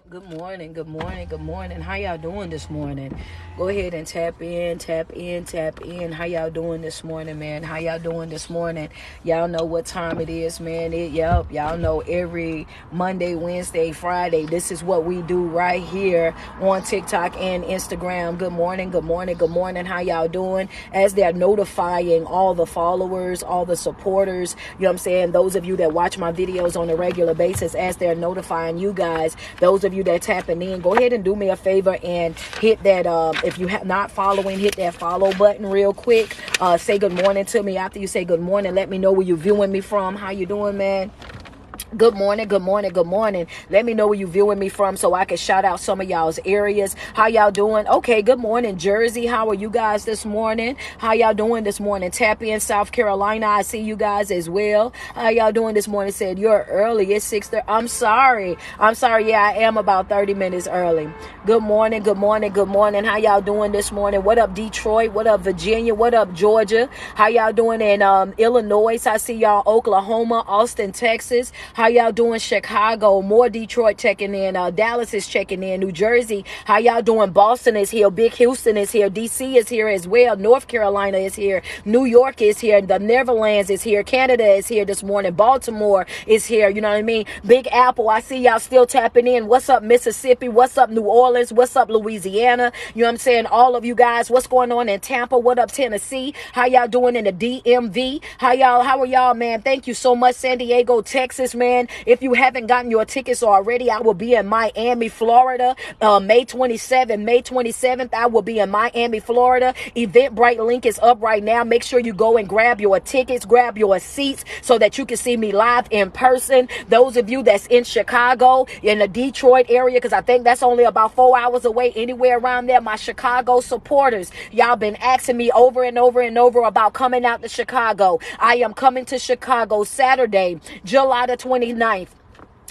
Good morning, good morning, good morning. How y'all doing this morning? Go ahead and tap in, tap in, tap in. How y'all doing this morning, man? How y'all doing this morning? Y'all know what time it is, man. Y'all know every Monday, Wednesday, Friday. This is what we do right here on TikTok and Instagram. Good morning, good morning, good morning. How y'all doing? As they're notifying all the followers, all the supporters, you know what I'm saying? Those of you that watch my videos on a regular basis, as they're notifying you guys, those of you that tapping in, go ahead and do me a favor and hit that if you have not following, hit that follow button real quick. Say good morning to me after you say good morning. Let me know where you're viewing me from. How you doing, man? Good morning, good morning, good morning. Let me know where you viewing me from so I can shout out some of y'all's areas. How y'all doing? Okay, good morning, Jersey. How are you guys this morning? How y'all doing this morning? Tap in South Carolina. I see you guys as well. How y'all doing this morning? Said you're early. It's 6:30. I'm sorry. Yeah, I am about 30 minutes early. Good morning, good morning, good morning. How y'all doing this morning? What up, Detroit? What up, Virginia? What up, Georgia? How y'all doing in Illinois? I see y'all Oklahoma, Austin, Texas. How y'all doing, Chicago? More Detroit checking in. Dallas is checking in. New Jersey. How y'all doing? Boston is here. Big Houston is here. DC is here as well. North Carolina is here. New York is here. The Netherlands is here. Canada is here this morning. Baltimore is here. You know what I mean? Big Apple. I see y'all still tapping in. What's up, Mississippi? What's up, New Orleans? What's up, Louisiana? You know what I'm saying? All of you guys. What's going on in Tampa? What up, Tennessee? How y'all doing in the DMV? How are y'all, man? Thank you so much, San Diego, Texas, man. If you haven't gotten your tickets already, I will be in Miami, Florida, May 27th. I will be in Miami, Florida. Eventbrite link is up right now. Make sure you go and grab your tickets, grab your seats so that you can see me live in person. Those of you that's in Chicago, in the Detroit area, because I think that's only about 4 hours away, anywhere around there, my Chicago supporters, y'all been asking me over and over and over about coming out to Chicago. I am coming to Chicago Saturday, July the 29th.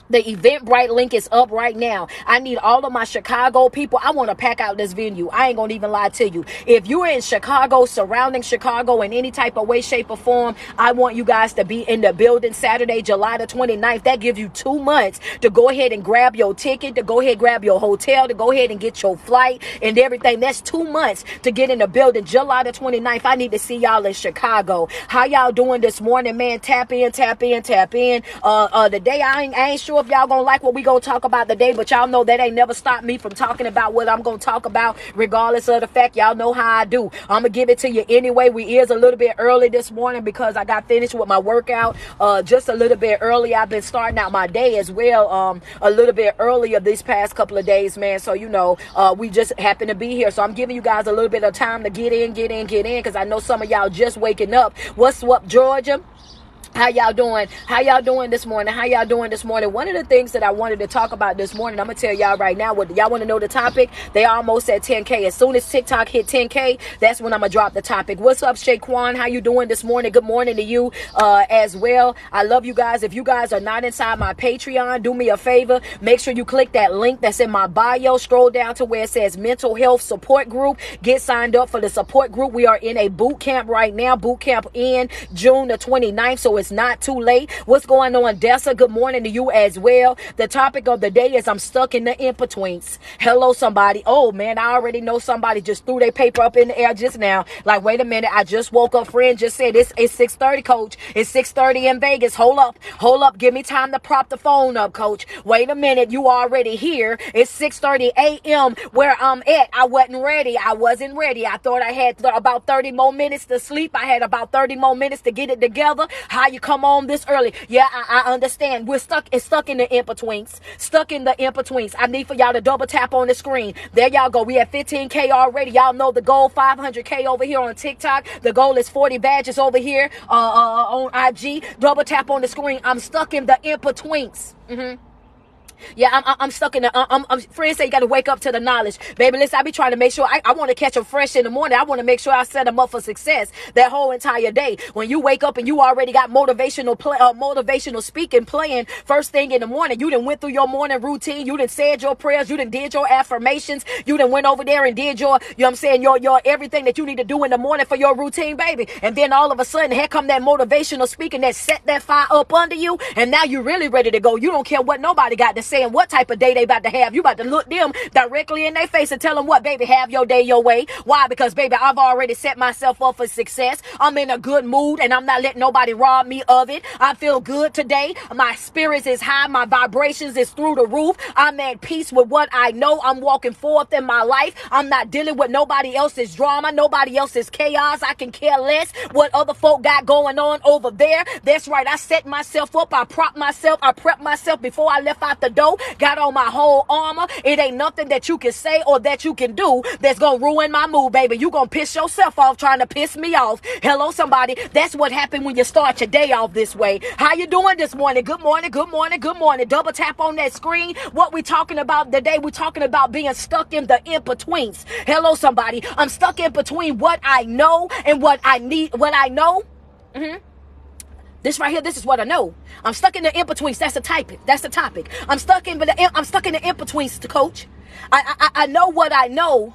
The Eventbrite link is up right now. I need all of my Chicago people. I want to pack out this venue. I ain't going to even lie to you. If you're in Chicago, surrounding Chicago in any type of way, shape, or form, I want you guys to be in the building Saturday, July the 29th. That gives you 2 months to go ahead and grab your ticket, to go ahead and grab your hotel, to go ahead and get your flight and everything. That's 2 months to get in the building. July the 29th. I need to see y'all in Chicago. How y'all doing this morning, man? Tap in, tap in, tap in. The day I ain't sure if y'all gonna like what we gonna talk about today, but y'all know that ain't never stopped me from talking about what I'm gonna talk about, regardless of the fact. Y'all know how I do. I'm gonna give it to you anyway. We is a little bit early this morning because I got finished with my workout just a little bit early. I've been starting out my day as well a little bit earlier these past couple of days, man. So you know, we just happen to be here. So I'm giving you guys a little bit of time to get in, because I know some of y'all just waking up. What's up, Georgia? How y'all doing? How y'all doing this morning? How y'all doing this morning? One of the things that I wanted to talk about this morning, I'm going to tell y'all right now, what y'all want to know the topic? They almost at 10K. As soon as TikTok hit 10K, that's when I'm going to drop the topic. What's up, Shaquan? How you doing this morning? Good morning to you as well. I love you guys. If you guys are not inside my Patreon, do me a favor. Make sure you click that link that's in my bio. Scroll down to where it says Mental Health Support Group. Get signed up for the support group. We are in a boot camp right now. Boot camp in June the 29th, so it's not too late. What's going on, Dessa? Good morning to you as well. The topic of the day is I'm stuck in the in-betweens. Hello, somebody. Oh, man, I already know somebody just threw their paper up in the air just now. Like, wait a minute. I just woke up. Friend just said it's 6:30, coach. It's 6:30 in Vegas. Hold up. Give me time to prop the phone up, coach. Wait a minute. You already here. It's 6:30 a.m. where I'm at. I wasn't ready. I thought I had about 30 more minutes to sleep. I had about 30 more minutes to get it together. How you come on this early? Yeah, I understand. We're stuck in the in-betweens. I need for y'all to double tap on the screen. There y'all go. We at 15K already. Y'all know the goal, 500K over here on TikTok. The goal is 40 badges over here on IG. Double tap on the screen. I'm stuck in the in-betweens. Yeah, I'm stuck in the, friends say you got to wake up to the knowledge. Baby, listen, I be trying to make sure, I want to catch them fresh in the morning. I want to make sure I set them up for success that whole entire day. When you wake up and you already got motivational speaking playing first thing in the morning, you done went through your morning routine, you done said your prayers, you done did your affirmations, you done went over there and did your, you know what I'm saying, your everything that you need to do in the morning for your routine, baby. And then all of a sudden, here come that motivational speaking that set that fire up under you, and now you're really ready to go. You don't care what nobody got to saying what type of day they about to have. You about to look them directly in their face and tell them what, baby, have your day your way. Why? Because, baby, I've already set myself up for success. I'm in a good mood and I'm not letting nobody rob me of it. I feel good today. My spirits is high. My vibrations is through the roof. I'm at peace with what I know. I'm walking forth in my life. I'm not dealing with nobody else's drama, nobody else's chaos. I can care less what other folk got going on over there. That's right. I set myself up. I prepped myself before I left out the door. Got on my whole armor. It ain't nothing that you can say or that you can do that's gonna ruin my mood, baby. You gonna piss yourself off trying to piss me off. Hello, somebody. That's what happened when you start your day off this way. How you doing this morning? Good morning, good morning, good morning. Double tap on that screen. What we talking about today? We're talking about being stuck in the in-betweens. Hello, somebody. I'm stuck in between what I know and what I need. What I know. This right here, this is what I know. I'm stuck in the in-betweens. That's the topic. That's the topic. I'm stuck in the in-betweens, coach. I know what I know,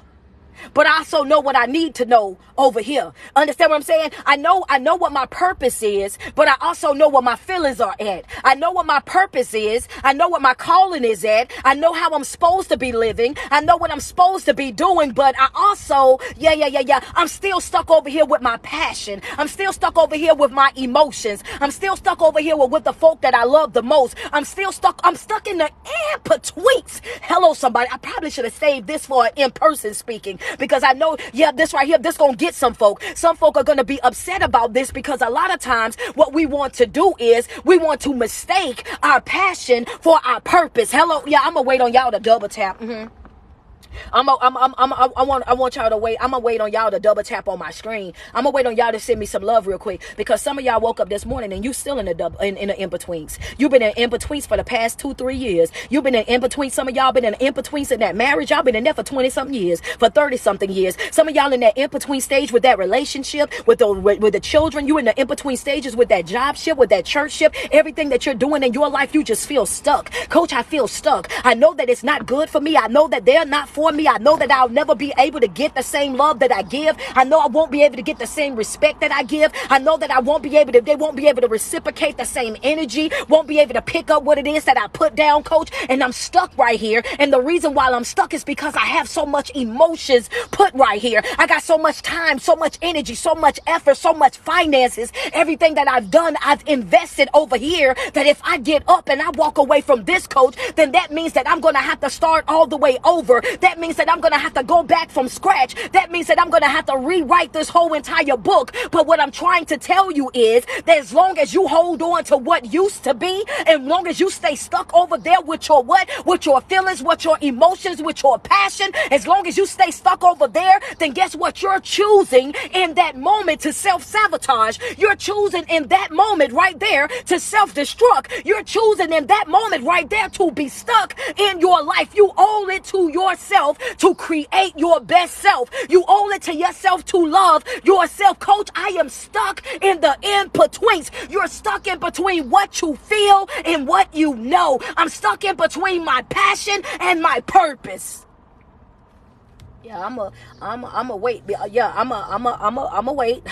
but I also know what I need to know over here. Understand what I'm saying? I know what my purpose is, but I also know what my feelings are at. I know what my purpose is. I know what my calling is at. I know how I'm supposed to be living. I know what I'm supposed to be doing, but I also, I'm still stuck over here with my passion. I'm still stuck over here with my emotions. I'm still stuck over here with the folk that I love the most. I'm stuck in the in-betweens. Hello, somebody. I probably should have saved this for an in-person speaking, because I know, this right here, this gonna get some folk. Some folk are gonna be upset about this, because a lot of times what we want to do is we want to mistake our passion for our purpose. Hello, I'm gonna wait on y'all to double tap. I want y'all to wait. I'm gonna wait on y'all to double tap on my screen. I'm gonna wait on y'all to send me some love real quick, because some of y'all woke up this morning and you still in the in-betweens. You've been in in-betweens for the past 2-3 years. You've been in in-between. Some of y'all been in in-betweens in that marriage. Y'all been in there for 20-something years, for 30-something years. Some of y'all in that in-between stage with that relationship, with the children. You in the in-between stages with that job ship, with that church ship. Everything that you're doing in your life, you just feel stuck. Coach, I feel stuck. I know that it's not good for me. I know that they're not for me. I know that I'll never be able to get the same love that I give. I know I won't be able to get the same respect that I give. I know that they won't be able to reciprocate the same energy, won't be able to pick up what it is that I put down, coach. And I'm stuck right here. And the reason why I'm stuck is because I have so much emotions put right here. I got so much time, so much energy, so much effort, so much finances. Everything that I've done, I've invested over here, that if I get up and I walk away from this, coach, then that means that I'm going to have to start all the way over. That means that I'm going to have to go back from scratch. That means that I'm going to have to rewrite this whole entire book. But what I'm trying to tell you is that as long as you hold on to what used to be, and as long as you stay stuck over there with your with your feelings, with your emotions, with your passion, as long as you stay stuck over there, then guess what? You're choosing in that moment to self-sabotage. You're choosing in that moment right there to self-destruct. You're choosing in that moment right there to be stuck in your life. You owe it to yourself to create your best self. You owe it to yourself to love yourself. Coach, I am stuck in the in-betweens. You're stuck in between what you feel and what you know. I'm stuck in between my passion and my purpose. I'm a wait. I'm a wait.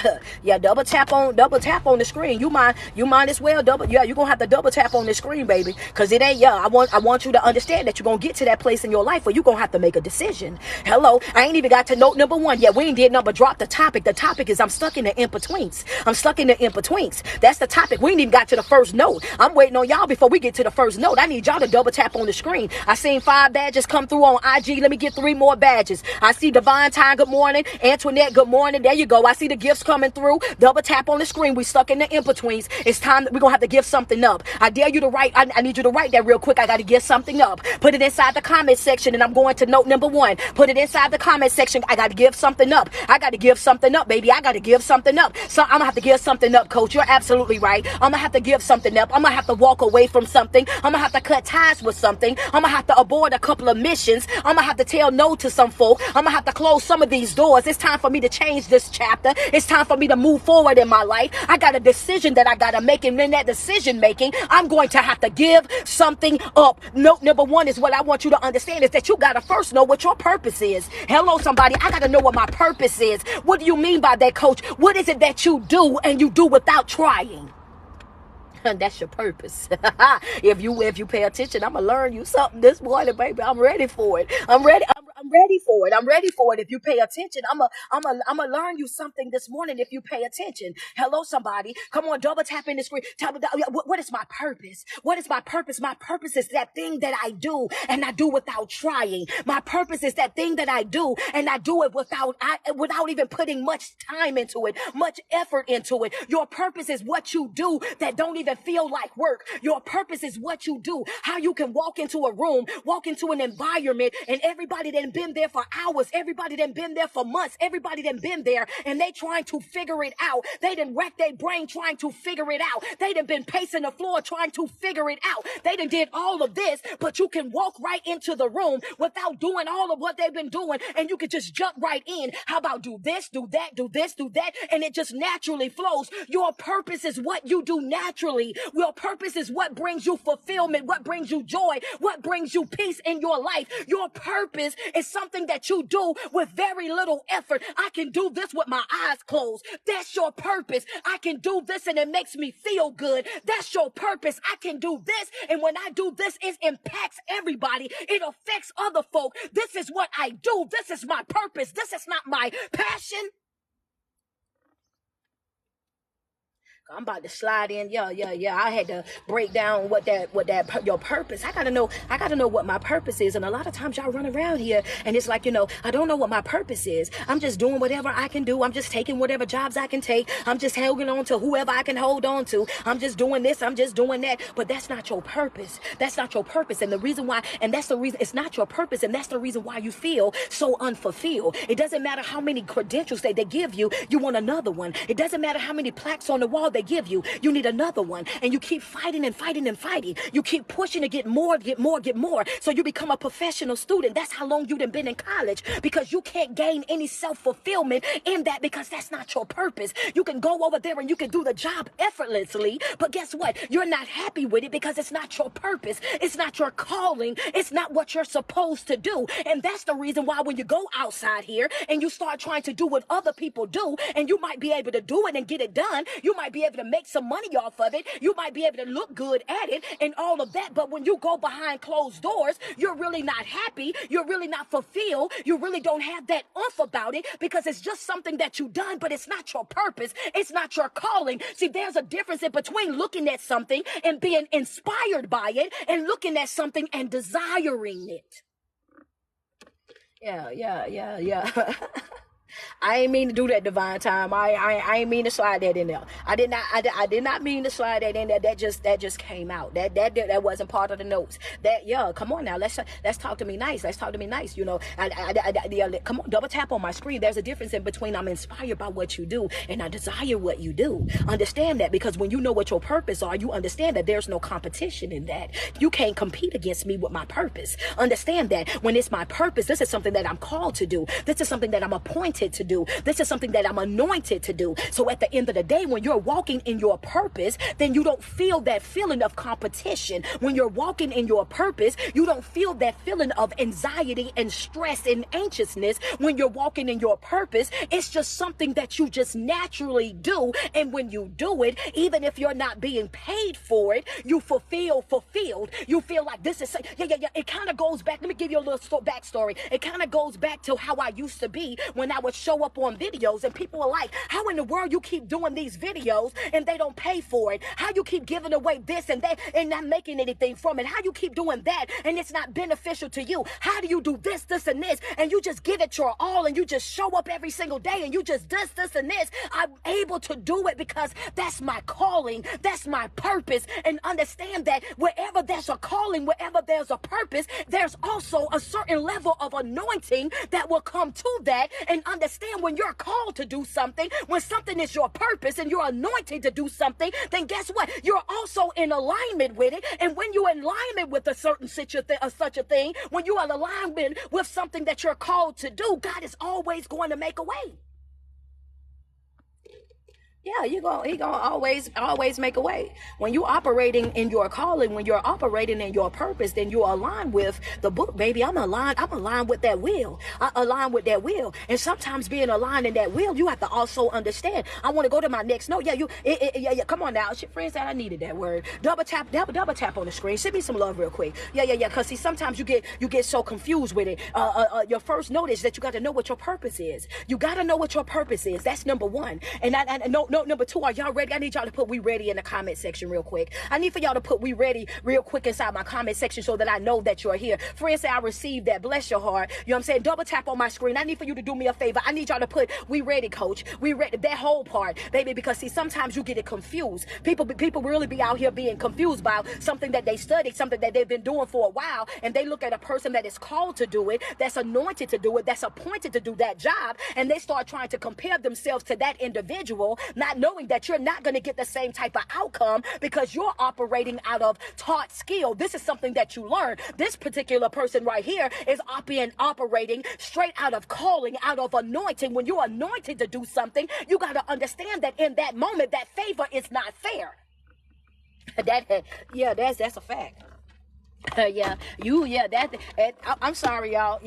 Double tap on the screen. You might as well you're gonna have to double tap on the screen, baby, because it ain't. I want you to understand that you're gonna get to that place in your life where you're gonna have to make a decision. Hello, I ain't even got to note number 1 yet. We ain't did number drop the topic. The topic is I'm stuck in the in-betweens. I'm stuck in the in-betweens. That's the topic. We ain't even got to the first note. I'm waiting on y'all before we get to the first note. I need y'all to double tap on the screen. I seen 5 badges come through on IG. Let me get 3 more badges. I see Divine Time, good morning. Antoinette, good morning. There you go. I see the gifts coming through. Double tap on the screen. We stuck in the in-betweens. It's time that we're going to have to give something up. I dare you to write. I need you to write that real quick. I got to give something up. Put it inside the comment section, and I'm going to note number 1. Put it inside the comment section. I got to give something up. I got to give something up, baby. I got to give something up. So I'm going to have to give something up, coach. You're absolutely right. I'm going to have to give something up. I'm going to have to walk away from something. I'm going to have to cut ties with something. I'm going to have to abort a couple of missions. I'm going to have to tell no to some folk. I'm going to have to close some of these doors. It's time for me to change this chapter. It's time for me to move forward in my life. I got a decision that I got to make, and in that decision making, I'm going to have to give something up. Note number 1 is what I want you to understand is that you got to first know what your purpose is. Hello, somebody. I got to know what my purpose is. What do you mean by that, coach? What is it that you do and you do without trying? That's your purpose. If you pay attention, I'm gonna learn you something this morning, baby. I'm ready for it. I'm ready. I'm ready for it. I'm ready for it. If you pay attention, I'm gonna learn you something this morning. If you pay attention, hello, somebody. Come on, double tap in the screen. Tell me what is my purpose? What is my purpose? My purpose is that thing that I do and I do without trying. My purpose is that thing that I do and I do it without even putting much time into it, much effort into it. Your purpose is what you do that don't even feel like work. Your purpose is what you do. How you can walk into a room, walk into an environment, and everybody that been there for hours, everybody that been there for months, everybody that been there, and they trying to figure it out. They done wrecked their brain trying to figure it out. They done been pacing the floor trying to figure it out. They done did all of this, but you can walk right into the room without doing all of what they've been doing, and you can just jump right in. How about do this, do that, do this, do that, and it just naturally flows. Your purpose is what you do naturally. Your purpose is what brings you fulfillment, what brings you joy, what brings you peace in your life. Your purpose is something that you do with very little effort. I can do this with my eyes closed. That's your purpose. I can do this and it makes me feel good. That's your purpose. I can do this, and when I do this, it impacts everybody. It affects other folk. This is what I do. This is my purpose. This is not my passion. I'm about to slide in. Yeah. I had to break down your purpose. I gotta know what my purpose is. And a lot of times y'all run around here and it's like, I don't know what my purpose is. I'm just doing whatever I can do. I'm just taking whatever jobs I can take. I'm just holding on to whoever I can hold on to. I'm just doing this. I'm just doing that. But that's not your purpose. That's not your purpose. And the reason why, and that's the reason it's not your purpose. And that's the reason why you feel so unfulfilled. It doesn't matter how many credentials they give you. You want another one. It doesn't matter how many plaques on the wall they give you. You need another one. And you keep fighting and fighting and fighting. You keep pushing to get more. So you become a professional student. That's how long you've been in college, because you can't gain any self-fulfillment in that, because that's not your purpose. You can go over there and you can do the job effortlessly, but guess what? You're not happy with it because it's not your purpose. It's not your calling. It's not what you're supposed to do. And that's the reason why when you go outside here and you start trying to do what other people do, and you might be able to do it and get it done, you might be able to make some money off of it, you might be able to look good at it and all of that, but when you go behind closed doors, you're really not happy, you're really not fulfilled, you really don't have that oomph about it, because it's just something that you've done, but it's not your purpose, it's not your calling. See, there's a difference in between looking at something and being inspired by it, and looking at something and desiring it. Yeah. I ain't mean to do that, divine time. I ain't mean to slide that in there. I did not mean to slide that in there. That just came out. That wasn't part of the notes. Come on now. Let's talk to me nice. Let's talk to me nice. Come on, double tap on my screen. There's a difference in between I'm inspired by what you do and I desire what you do. Understand that, because when you know what your purpose are, you understand that there's no competition in that. You can't compete against me with my purpose. Understand that when it's my purpose, this is something that I'm called to do. This is something that I'm appointed to do. This is something that I'm anointed to do. So at the end of the day, when you're walking in your purpose, then you don't feel that feeling of competition. When you're walking in your purpose, you don't feel that feeling of anxiety and stress and anxiousness. When you're walking in your purpose, it's just something that you just naturally do. And when you do it, even if you're not being paid for it, you feel fulfilled. You feel like this is, it kind of goes back. Let me give you a little backstory. It kind of goes back to how I used to be when I would show up on videos and people are like, how in the world you keep doing these videos and they don't pay for it? How you keep giving away this and that and not making anything from it? How you keep doing that and it's not beneficial to you? How do you do this and this, and you just give it your all and you just show up every single day and you just this and this? I'm able to do it because that's my calling, that's my purpose. And understand that wherever there's a calling, wherever there's a purpose, there's also a certain level of anointing that will come to that. And understand, when you're called to do something, when something is your purpose and you're anointed to do something, then guess what? You're also in alignment with it. And when you're in alignment with a certain such a thing, when you are in alignment with something that you're called to do, God is always going to make a way. Yeah, he gonna always make a way. When you operating in your calling, when you're operating in your purpose, then you align with the book, baby. I'm aligned with that will. I align with that will. And sometimes being aligned in that will, you have to also understand. I want to go to my next note. Yeah, yeah. Come on now. Your friend said I needed that word. Double tap on the screen. Send me some love real quick. Yeah. Cause see, sometimes you get so confused with it. Your first note is that you got to know what your purpose is. You got to know what your purpose is. That's number one. And number two, are y'all ready? I need y'all to put "we ready" in the comment section real quick. I need for y'all to put "we ready" real quick inside my comment section so that I know that you're here. Friends say I received that. Bless your heart. You know what I'm saying? Double tap on my screen. I need for you to do me a favor. I need y'all to put "we ready," coach. We ready, that whole part, baby, because see, sometimes you get it confused. People really be out here being confused about something that they studied, something that they've been doing for a while, and they look at a person that is called to do it, that's anointed to do it, that's appointed to do that job, and they start trying to compare themselves to that individual, not knowing that you're not going to get the same type of outcome because you're operating out of taught skill. This is something that you learn. This particular person right here is operating straight out of calling, out of anointing. When you're anointed to do something, you got to understand that in that moment, that favor is not fair. That's a fact. I'm sorry, y'all.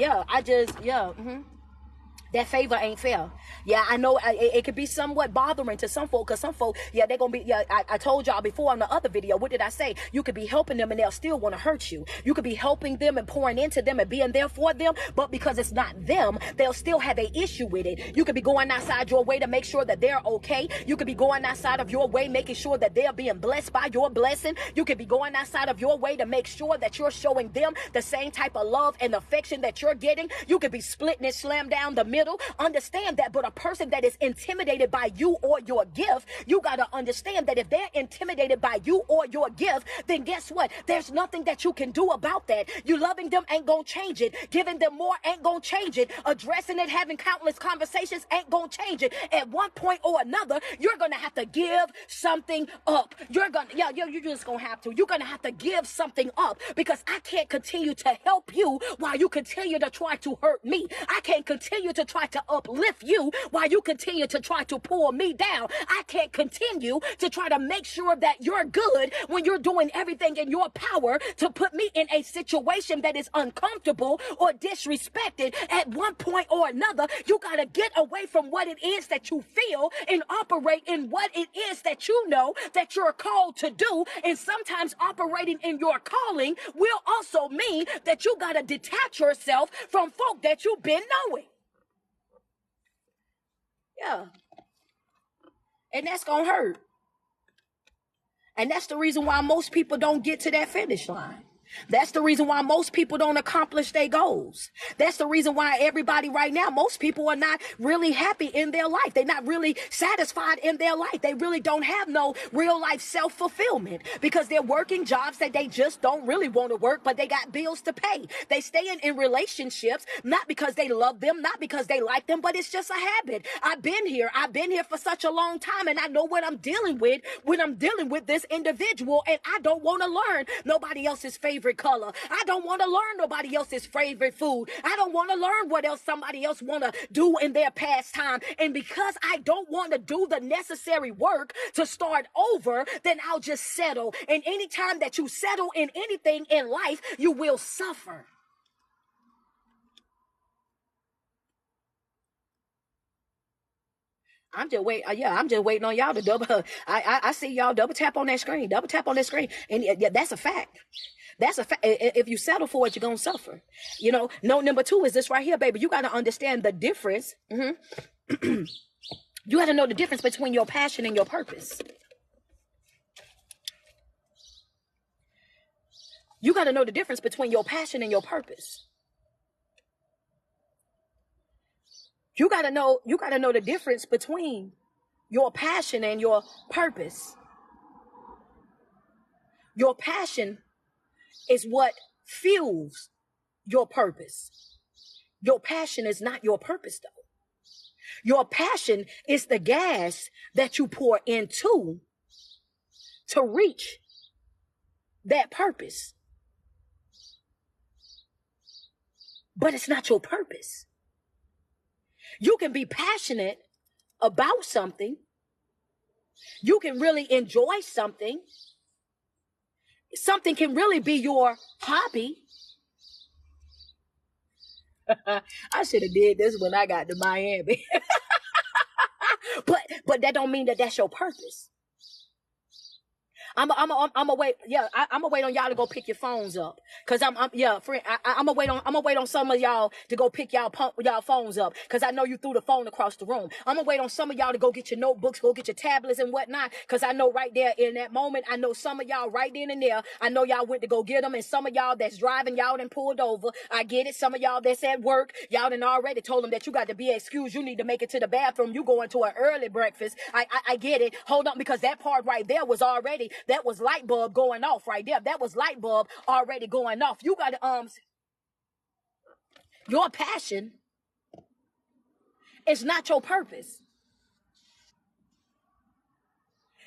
That favor ain't fair. Yeah, I know it could be somewhat bothering to some folk, because some folk, yeah, they're going to be, yeah, I told y'all before on the other video, what did I say? You could be helping them and they'll still want to hurt you. You could be helping them and pouring into them and being there for them, but because it's not them, they'll still have an issue with it. You could be going outside your way to make sure that they're okay. You could be going outside of your way, making sure that they're being blessed by your blessing. You could be going outside of your way to make sure that you're showing them the same type of love and affection that you're getting. You could be splitting and slam down the middle. Understand that, but a person that is intimidated by you or your gift, you got to understand that if they're intimidated by you or your gift, then guess what? There's nothing that you can do about that. You loving them ain't gonna change it. Giving them more ain't gonna change it. Addressing it, having countless conversations ain't gonna change it. At one point or another, you're gonna have to give something up. You're just gonna have to. You're gonna have to give something up, because I can't continue to help you while you continue to try to hurt me. I can't continue to try to uplift you while you continue to try to pull me down. I can't continue to try to make sure that you're good when you're doing everything in your power to put me in a situation that is uncomfortable or disrespected. At one point or another, you got to get away from what it is that you feel and operate in what it is that you know that you're called to do. And sometimes operating in your calling will also mean that you got to detach yourself from folk that you've been knowing. Yeah. And that's going to hurt. And that's the reason why most people don't get to that finish line. That's the reason why most people don't accomplish their goals. That's the reason why everybody right now, most people are not really happy in their life. They're not really satisfied in their life. They really don't have no real life self-fulfillment, because they're working jobs that they just don't really want to work, but they got bills to pay. They stay in relationships, not because they love them, not because they like them, but it's just a habit. I've been here for such a long time, and I know what I'm dealing with when I'm dealing with this individual, and I don't want to learn nobody else's favorite color. I don't want to learn nobody else's favorite food. I don't want to learn what else somebody else want to do in their pastime. And because I don't want to do the necessary work to start over, then I'll just settle. And anytime that you settle in anything in life, you will suffer. I'm just waiting on y'all to double. I see y'all double tap on that screen. Double tap on that screen, and yeah, that's a fact. That's a fact. If you settle for it, you're gonna suffer. You know. No. Number two is this right here, baby. You got to understand the difference. You got to know the difference between your passion and your purpose. You got to know the difference between your passion and your purpose. You got to know the difference between your passion and your purpose. Your passion is what fuels your purpose. Your passion is not your purpose, though. Your passion is the gas that you pour into to reach that purpose. But it's not your purpose. You can be passionate about something, You can really enjoy something. Something can really be your hobby. I should have did this when I got to Miami. But that don't mean that that's your purpose. I'm a wait. Yeah, I'm gonna wait on y'all to go pick your phones up. Cause yeah, friend, I'm gonna wait on some of y'all to go pick y'all phones up. Cause I know you threw the phone across the room. I'm gonna wait on some of y'all to go get your notebooks, go get your tablets and whatnot. Cause I know right there in that moment, I know some of y'all right then and there. I know y'all went to go get them, and some of y'all that's driving, y'all done pulled over. I get it. Some of y'all that's at work, y'all done already told them that you got to be excused. You need to make it to the bathroom. You going to an early breakfast. I get it. Hold on, because that part right there was already. That was light bulb going off right there. That was light bulb already going off. You got to, your passion is not your purpose.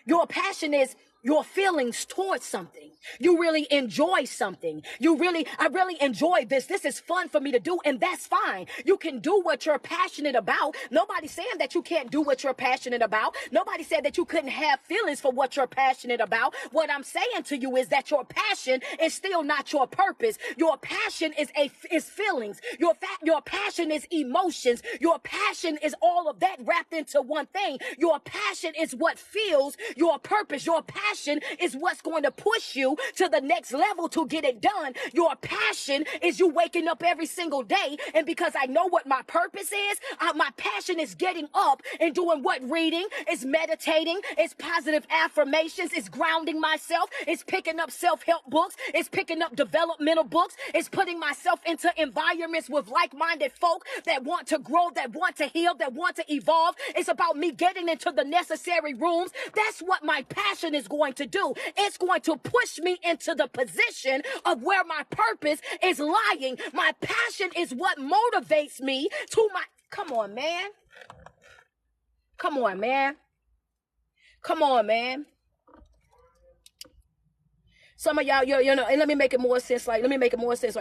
Your passion is your feelings towards something. You really enjoy something. I really enjoy this. This is fun for me to do, and that's fine. You can do what you're passionate about. Nobody's saying that you can't do what you're passionate about. Nobody said that you couldn't have feelings for what you're passionate about. What I'm saying to you is that your passion is still not your purpose. Your passion is feelings. Your passion is emotions. Your passion is all of that wrapped into one thing. Your passion is what fuels your purpose. Your passion is what's going to push you to the next level to get it done. Your passion is you waking up every single day, and because I know what my purpose is, my passion is getting up and doing what? Reading, it's meditating, it's positive affirmations, it's grounding myself, it's picking up self-help books, it's picking up developmental books, it's putting myself into environments with like-minded folk that want to grow, that want to heal, that want to evolve. It's about me getting into the necessary rooms. That's what my passion is going to do. It's going to push me into the position of where my purpose is lying. My passion is what motivates me to my... Come on, man. Come on, man. Come on, man. Some of y'all, you know, and let me make it more sense right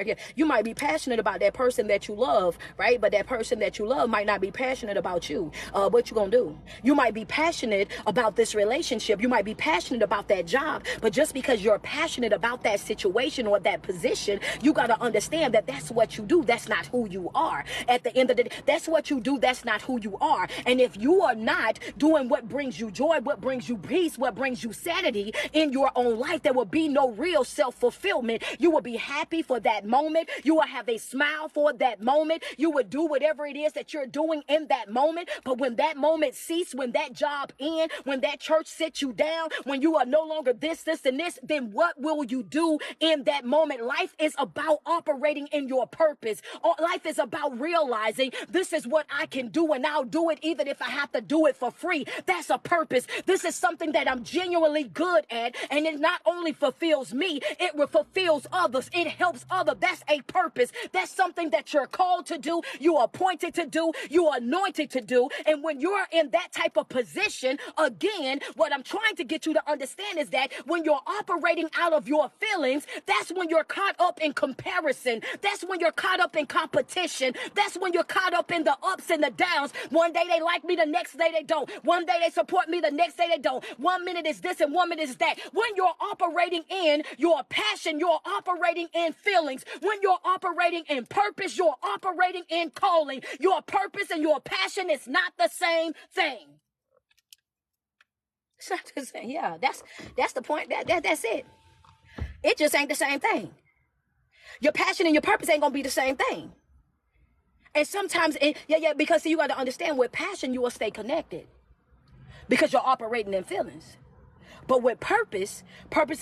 here. You might be passionate about that person that you love, right? But that person that you love might not be passionate about you. What you gonna do? You might be passionate about this relationship. You might be passionate about that job. But just because you're passionate about that situation or that position, you got to understand that that's what you do. That's not who you are. At the end of the day, that's what you do. That's not who you are. And if you are not doing what brings you joy, what brings you peace, what brings you sanity in your own life, there will be no real self-fulfillment. You will be happy for that moment. You will have a smile for that moment. You will do whatever it is that you're doing in that moment. But when that moment ceases, when that job ends, when that church sits you down, when you are no longer this, and this, then what will you do in that moment? Life is about operating in your purpose. Life is about realizing this is what I can do, and I'll do it even if I have to do it for free. That's a purpose. This is something that I'm genuinely good at, and it not only fulfills me, it fulfills others. It helps others. That's a purpose. That's something that you're called to do. You are appointed to do. You are anointed to do. And when you're in that type of position, again, what I'm trying to get you to understand is that when you're operating out of your feelings, that's when you're caught up in comparison. That's when you're caught up in competition. That's when you're caught up in the ups and the downs. One day they like me, the next day they don't. One day they support me, the next day they don't. 1 minute is this and 1 minute is that. When you're operating in your passion, you're operating in feelings. When you're operating in purpose, you're operating in calling. Your purpose and your passion is not the same thing. It's not the same. Yeah, that's the point. That's it. It just ain't the same thing. Your passion and your purpose ain't gonna be the same thing. And sometimes, because see, you got to understand, with passion you will stay connected because you're operating in feelings. But with purpose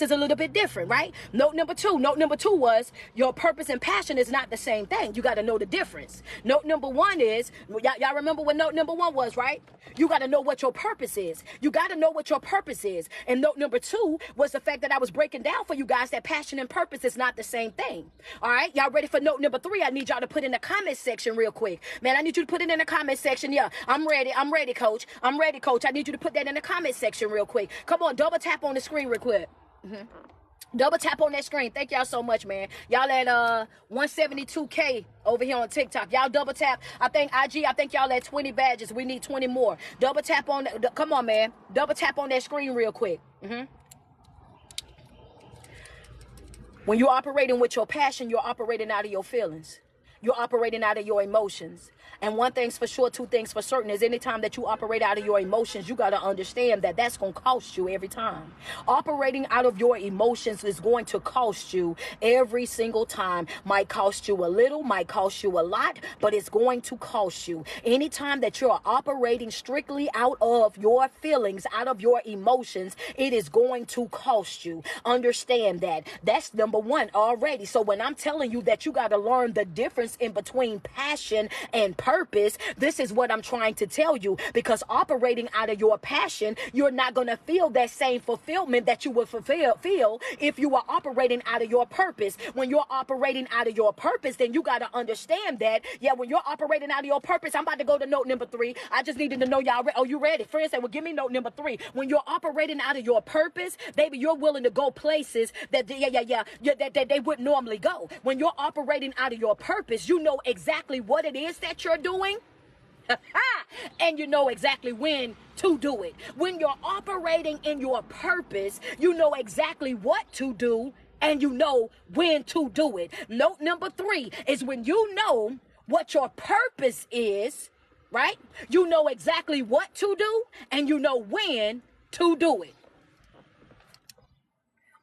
is a little bit different, right? Note number two was your purpose and passion is not the same thing. You got to know the difference. Note number one is, y'all remember what note number one was, right? You got to know what your purpose is. You got to know what your purpose is. And note number two was the fact that I was breaking down for you guys that passion and purpose is not the same thing. All right, y'all ready for note number three? I need y'all to put in the comment section real quick. Man, I need you to put it in the comment section. Yeah, I'm ready, coach. I need you to put that in the comment section real quick. Come on, double tap on the screen real quick. Double tap on that screen. Thank y'all so much, man. Y'all at 172K over here on TikTok. Y'all double tap. I think IG, I think y'all at 20 badges. We need 20 more. Double tap on that. Come on, man. Double tap on that screen real quick. When you're operating with your passion, you're operating out of your feelings. You're operating out of your emotions. And one thing's for sure, two things for certain is anytime that you operate out of your emotions, you got to understand that that's going to cost you every time. Operating out of your emotions is going to cost you every single time. Might cost you a little, might cost you a lot, but it's going to cost you. Anytime that you're operating strictly out of your feelings, out of your emotions, it is going to cost you. Understand that. That's number one already. So when I'm telling you that you got to learn the difference in between passion and purpose, this is what I'm trying to tell you, because operating out of your passion, you're not going to feel that same fulfillment that you would feel if you are operating out of your purpose. When you're operating out of your purpose, then you got to understand that, when you're operating out of your purpose, I'm about to go to note number 3. I just needed to know y'all, oh, you ready? Friends say, well, give me note number 3. When you're operating out of your purpose, baby, you're willing to go places that, that they wouldn't normally go. When you're operating out of your purpose, you know exactly what it is that you're doing. And you know exactly when to do it. When you're operating in your purpose, you know exactly what to do and you know when to do it. Note number 3 is when you know what your purpose is, right? You know exactly what to do and you know when to do it.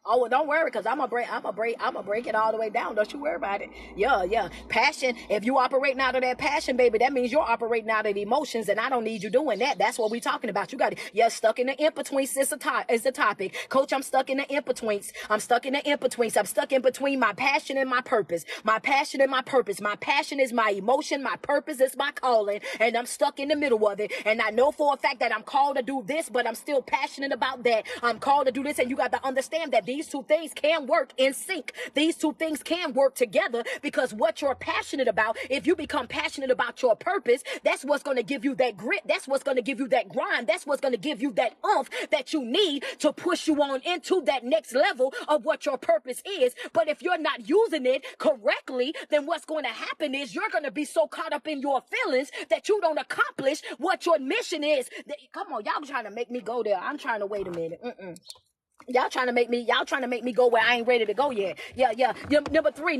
Oh, well, don't worry, because I'm gonna break it all the way down. Don't you worry about it. Yeah. Passion. If you operating out of that passion, baby, that means you're operating out of the emotions, and I don't need you doing that. That's what we're talking about. You got it. Stuck in the in-between is the topic. Coach, I'm stuck in the in-betweens. I'm stuck in in between my passion and my purpose. My passion and my purpose. My passion is my emotion. My purpose is my calling, and I'm stuck in the middle of it. And I know for a fact that I'm called to do this, but I'm still passionate about that. I'm called to do this, and you got to understand that these two things can work in sync. These two things can work together, because what you're passionate about, if you become passionate about your purpose, that's what's going to give you that grit. That's what's going to give you that grind. That's what's going to give you that oomph that you need to push you on into that next level of what your purpose is. But if you're not using it correctly, then what's going to happen is you're going to be so caught up in your feelings that you don't accomplish what your mission is. Come on, y'all trying to make me go there. I'm trying to wait a minute. Y'all trying to make me go where I ain't ready to go yet. Note number three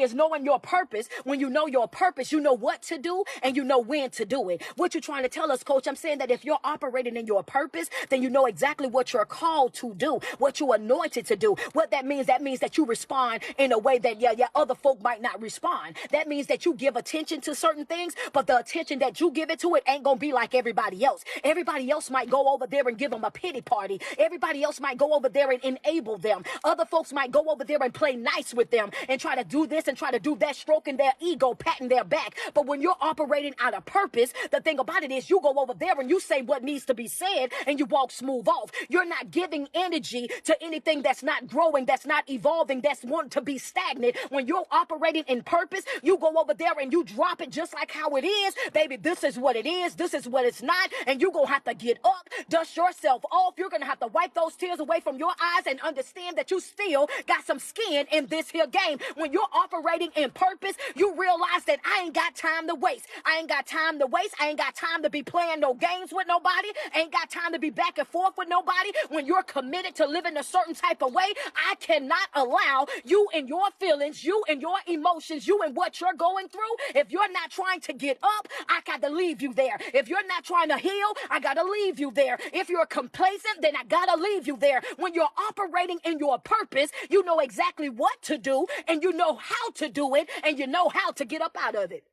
is knowing your purpose. When you know your purpose, you know what to do and you know when to do it. What you trying to tell us, Coach? I'm saying that if you're operating in your purpose, then you know exactly what you're called to do, what you're anointed to do. What that means that you respond in a way that other folk might not respond. That means that you give attention to certain things, but the attention that you give it to, it ain't gonna be like everybody else. Everybody else might go over there and give them a pity party. Everybody else might go over there and enable them. Other folks might go over there and play nice with them and try to do this and try to do that, stroking their ego, patting their back. But when you're operating out of purpose, the thing about it is you go over there and you say what needs to be said and you walk smooth off. You're not giving energy to anything that's not growing, that's not evolving, that's wanting to be stagnant. When you're operating in purpose, you go over there and you drop it just like how it is. Baby, this is what it is. This is what it's not. And you're going to have to get up, dust yourself off. You're going to have to wipe those tears away from your eyes and understand that you still got some skin in this here game. When you're operating in purpose, you realize that I ain't got time to waste. I ain't got time to waste. I ain't got time to be playing no games with nobody. I ain't got time to be back and forth with nobody. When you're committed to living a certain type of way, I cannot allow you and your feelings, you and your emotions, you and what you're going through. If you're not trying to get up, I got to leave you there. If you're not trying to heal, I got to leave you there. If you're complacent, then I got to leave you there. When you're operating in your purpose, you know exactly what to do and you know how to do it and you know how to get up out of it.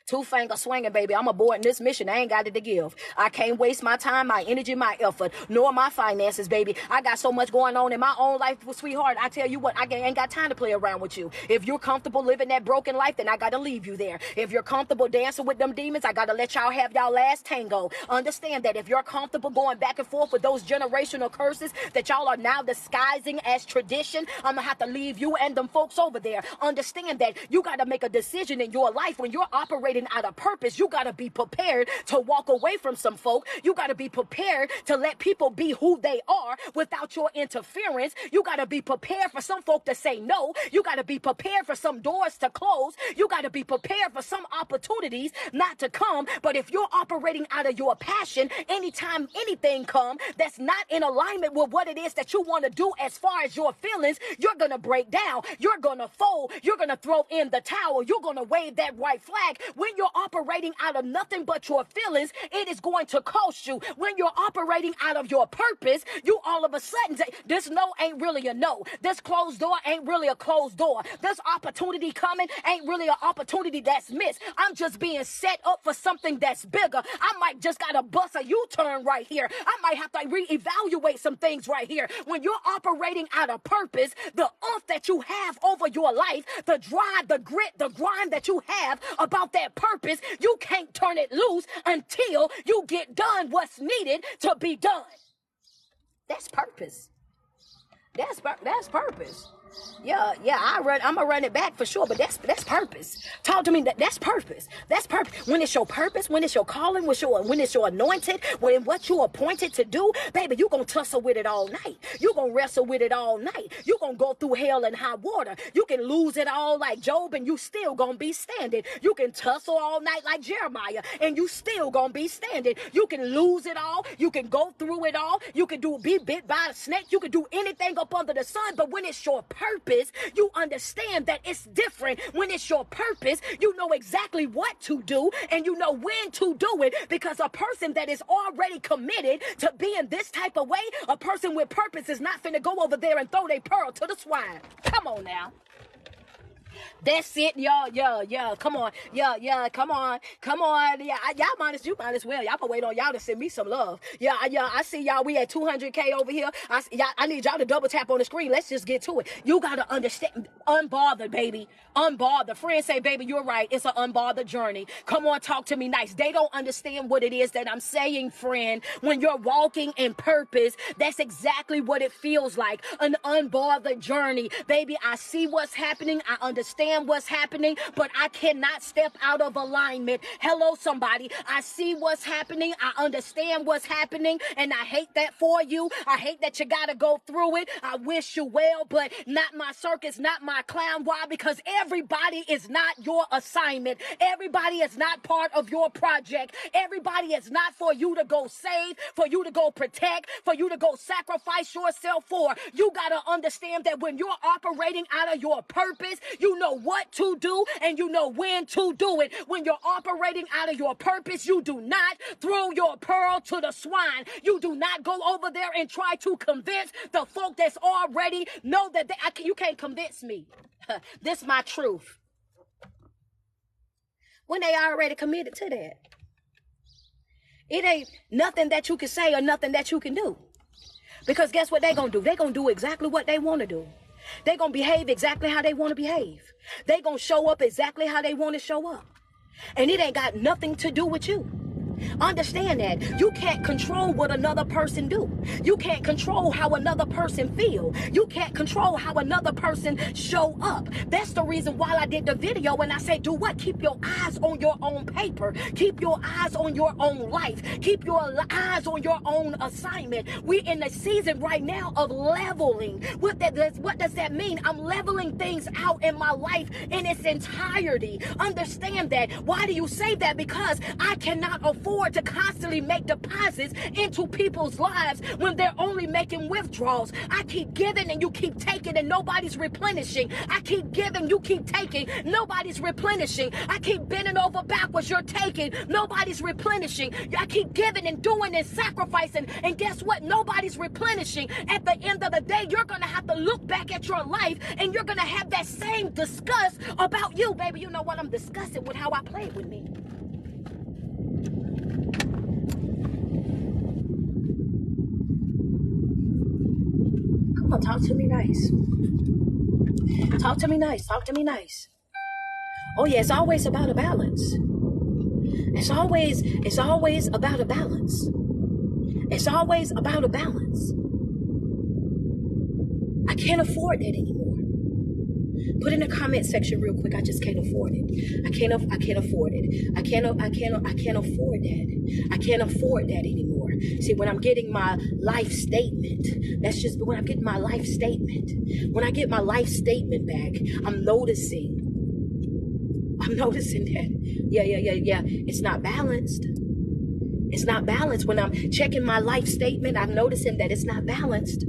Two-finger swinging, baby. I'm aborting this mission. I ain't got it to give. I can't waste my time, my energy, my effort, nor my finances, baby. I got so much going on in my own life, sweetheart. I tell you what, I ain't got time to play around with you. If you're comfortable living that broken life, then I got to leave you there. If you're comfortable dancing with them demons, I got to let y'all have y'all last tango. Understand that if you're comfortable going back and forth with those generational curses that y'all are now disguising as tradition, I'm going to have to leave you and them folks over there. Understand that you got to make a decision in your life when you're operating operating out of purpose, you got to be prepared to walk away from some folk. You got to be prepared to let people be who they are without your interference. You got to be prepared for some folk to say no. You got to be prepared for some doors to close. You got to be prepared for some opportunities not to come. But if you're operating out of your passion, anytime anything come that's not in alignment with what it is that you want to do as far as your feelings, you're going to break down. You're going to fold. You're going to throw in the towel. You're going to wave that white flag. When you're operating out of nothing but your feelings, it is going to cost you. When you're operating out of your purpose, you all of a sudden say, this no ain't really a no. This closed door ain't really a closed door. This opportunity coming ain't really an opportunity that's missed. I'm just being set up for something that's bigger. I might just got to bust a U-turn right here. I might have to reevaluate some things right here. When you're operating out of purpose, the oomph that you have over your life, the drive, the grit, the grind that you have about that purpose, you can't turn it loose until you get done what's needed to be done. That's purpose. That's purpose. Yeah, I'm gonna run it back for sure, but that's purpose. Talk to me. That's purpose. That's purpose. When it's your purpose, when it's your calling, when it's your anointed, when what you appointed to do, baby, you gonna tussle with it all night. You gonna wrestle with it all night. You gonna go through hell and high water. You can lose it all like Job, and you still gonna be standing. You can tussle all night like Jeremiah, and you still gonna be standing. You can lose it all. You can go through it all. You can be bit by a snake. You can do anything up under the sun, but when it's your purpose, you understand that it's different. When it's your purpose, you know exactly what to do and you know when to do it, because a person that is already committed to being this type of way, a person with purpose is not finna go over there and throw their pearl to the swine. Come on now. That's it, y'all. Yeah. Come on. Yeah. Come on. Yeah, you might as well. Y'all can wait on y'all to send me some love. Yeah. I see y'all. We at 200K over here. I need y'all to double tap on the screen. Let's just get to it. You gotta understand. Unbothered, baby. Unbothered. Friends say, baby, you're right. It's an unbothered journey. Come on, talk to me nice. They don't understand what it is that I'm saying, friend. When you're walking in purpose, that's exactly what it feels like. An unbothered journey. Baby, I see what's happening. I understand what's happening, but I cannot step out of alignment. Hello, somebody. I see what's happening. I understand what's happening, and I hate that for you. I hate that you got to go through it. I wish you well, but not my circus, not my clown. Why? Because everybody is not your assignment. Everybody is not part of your project. Everybody is not for you to go save, for you to go protect, for you to go sacrifice yourself for. You got to understand that when you're operating out of your purpose, you know what to do and you know when to do it. When you're operating out of your purpose, you do not throw your pearl to the swine. You do not go over there and try to convince the folk that's already know that you can't convince me. This is my truth. When they already committed to that, it ain't nothing that you can say or nothing that you can do. Because guess what they gonna do? They gonna do exactly what they want to do. They gonna behave exactly how they want to behave. They gonna show up exactly how they want to show up. And it ain't got nothing to do with you. Understand that you can't control what another person do. You can't control how another person feel. You can't control how another person show up. That's the reason why I did the video and I say, do what? Keep your eyes on your own paper. Keep your eyes on your own life. Keep your eyes on your own assignment. We're in the season right now of leveling. What does that mean? I'm leveling things out in my life in its entirety. Understand that. Why do you say that? Because I cannot afford to constantly make deposits into people's lives when they're only making withdrawals. I keep giving and you keep taking and nobody's replenishing. I keep giving, you keep taking, nobody's replenishing. I keep bending over backwards, you're taking, nobody's replenishing. I keep giving and doing and sacrificing, and guess what? Nobody's replenishing. At the end of the day, you're going to have to look back at your life and you're going to have that same disgust about you, baby. You know what? I'm disgusted with how I played with me. Come on, talk to me nice. Talk to me nice. Talk to me nice. Oh yeah, it's always about a balance. It's always about a balance. It's always about a balance. I can't afford that anymore. Put in the comment section real quick. I just can't afford it. I can't afford it. I can't afford that. I can't afford that anymore. See, when I'm getting my life statement, that's just when I'm getting my life statement. When I get my life statement back, I'm noticing that, yeah. It's not balanced. It's not balanced. When I'm checking my life statement, I'm noticing that it's not balanced.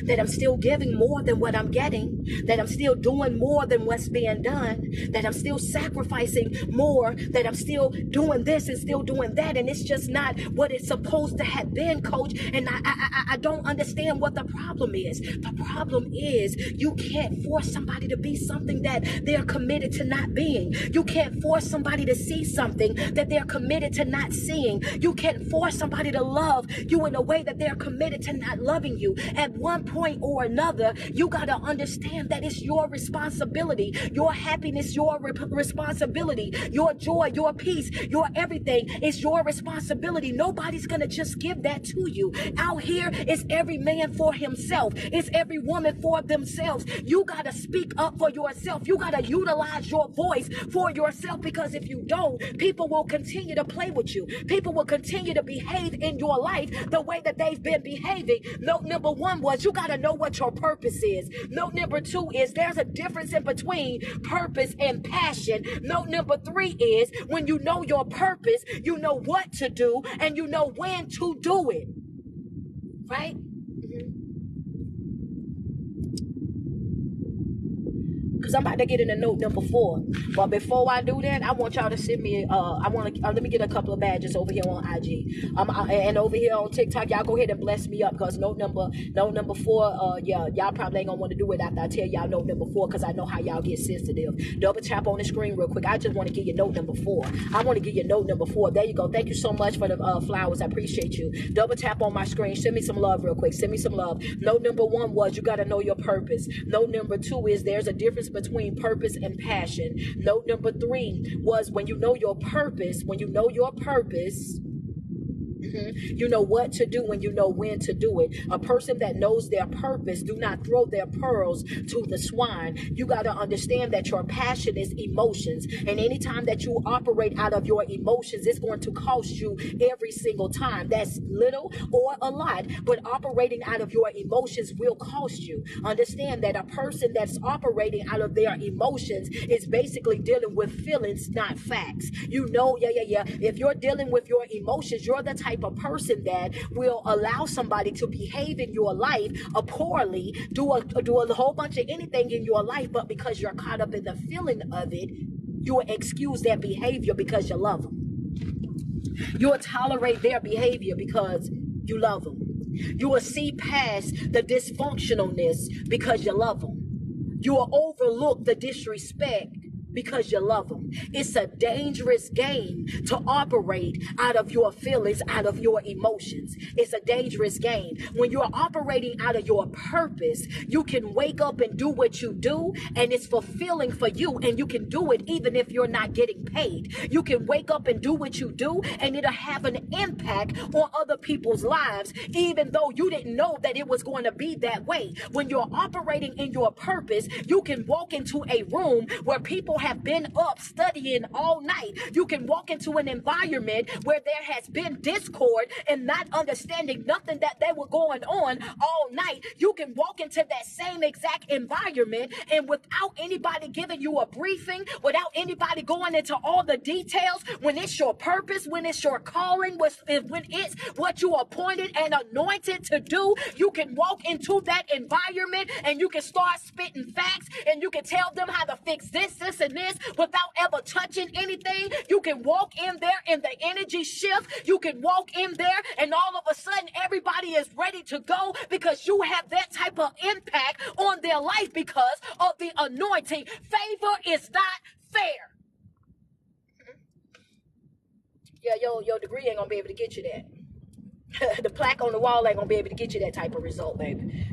That I'm still giving more than what I'm getting, that I'm still doing more than what's being done, that I'm still sacrificing more, that I'm still doing this and still doing that, and it's just not what it's supposed to have been, coach. And I don't understand what the problem is. The problem is you can't force somebody to be something that they're committed to not being. You can't force somebody to see something that they're committed to not seeing. You can't force somebody to love you in a way that they're committed to not loving you. At one point or another, you got to understand that it's your responsibility. Your happiness, your responsibility. Your joy, your peace, your everything is your responsibility. Nobody's going to just give that to you. Out here, it's every man for himself. It's every woman for themselves. You got to speak up for yourself. You got to utilize your voice for yourself, because if you don't, people will continue to play with you. People will continue to behave in your life the way that they've been behaving. Note number one was you got to know what your purpose is. Note number two is there's a difference in between purpose and passion. Note number three is when you know your purpose, you know what to do and you know when to do it. Right? Because I'm about to get into note number 4. But before I do that, I want y'all to send me, let me get a couple of badges over here on IG. And over here on TikTok, y'all go ahead and bless me up, because note number 4, y'all probably ain't going to want to do it after I tell y'all note number 4, because I know how y'all get sensitive. Double tap on the screen real quick. I just want to give you note number 4. I want to give you note number 4. There you go. Thank you so much for the flowers. I appreciate you. Double tap on my screen. Send me some love real quick. Send me some love. Note number 1 was you got to know your purpose. Note number 2 is there's a difference between purpose and passion. Note number 3 was when you know your purpose, you know what to do when you know when to do it. A person that knows their purpose do not throw their pearls to the swine. You got to understand that your passion is emotions. And anytime that you operate out of your emotions, it's going to cost you every single time. That's little or a lot, but operating out of your emotions will cost you. Understand that a person that's operating out of their emotions is basically dealing with feelings, not facts. You know, if you're dealing with your emotions, you're the type of person that will allow somebody to behave in your life poorly, do a whole bunch of anything in your life, but because you're caught up in the feeling of it, you will excuse their behavior because you love them. You will tolerate their behavior because you love them. You will see past the dysfunctionalness because you love them. You will overlook the disrespect because you love them. It's a dangerous game to operate out of your feelings, out of your emotions. It's a dangerous game. When you're operating out of your purpose, you can wake up and do what you do, and it's fulfilling for you, and you can do it even if you're not getting paid. You can wake up and do what you do, and it'll have an impact on other people's lives, even though you didn't know that it was going to be that way. When you're operating in your purpose, you can walk into a room where people have been up studying all night. You can walk into an environment where there has been discord and not understanding nothing that they were going on all night. You can walk into that same exact environment, and without anybody giving you a briefing, without anybody going into all the details, when it's your purpose, when it's your calling, when it's what you are appointed and anointed to do, you can walk into that environment and you can start spitting facts, and you can tell them how to fix this, and this without ever touching anything. You can walk in there and the energy shift. You can walk in there and all of a sudden everybody is ready to go because you have that type of impact on their life because of the anointing. Favor is not fair. Yeah, your degree ain't gonna be able to get you that. The plaque on the wall ain't gonna be able to get you that type of result, baby.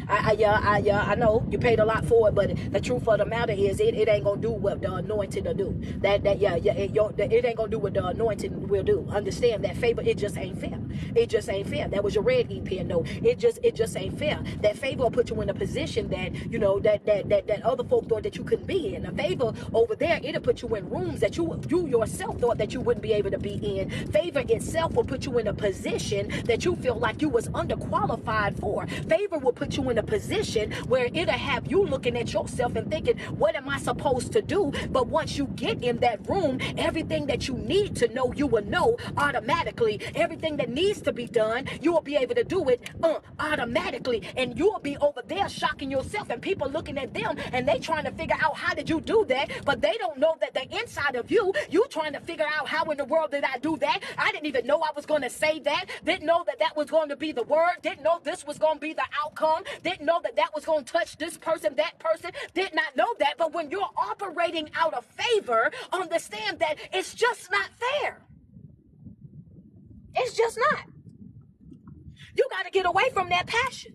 I know you paid a lot for it, but the truth of the matter is, it ain't gonna do what the anointing will do. It ain't gonna do what the anointing will do. Understand that favor, it just ain't fair. It just ain't fair. That was your red ink pen. No, it just ain't fair. That favor will put you in a position that that other folk thought that you couldn't be in. A favor over there, it'll put you in rooms that you yourself thought that you wouldn't be able to be in. Favor itself will put you in a position that you feel like you was underqualified for. Favor will put you in a position where it'll have you looking at yourself and thinking, what am I supposed to do? But once you get in that room, everything that you need to know, you will know automatically. Everything that needs to be done, you will be able to do it automatically. And you will be over there shocking yourself and people looking at them and they trying to figure out, how did you do that? But they don't know that the inside of you trying to figure out, how in the world did I do that? I didn't even know I was going to say that. Didn't know that that was going to be the word. Didn't know this was going to be the outcome. Didn't know that that was going to touch this person, that person. Did not know that. But when you're operating out of favor, understand that it's just not fair. It's just not. You got to get away from that passion.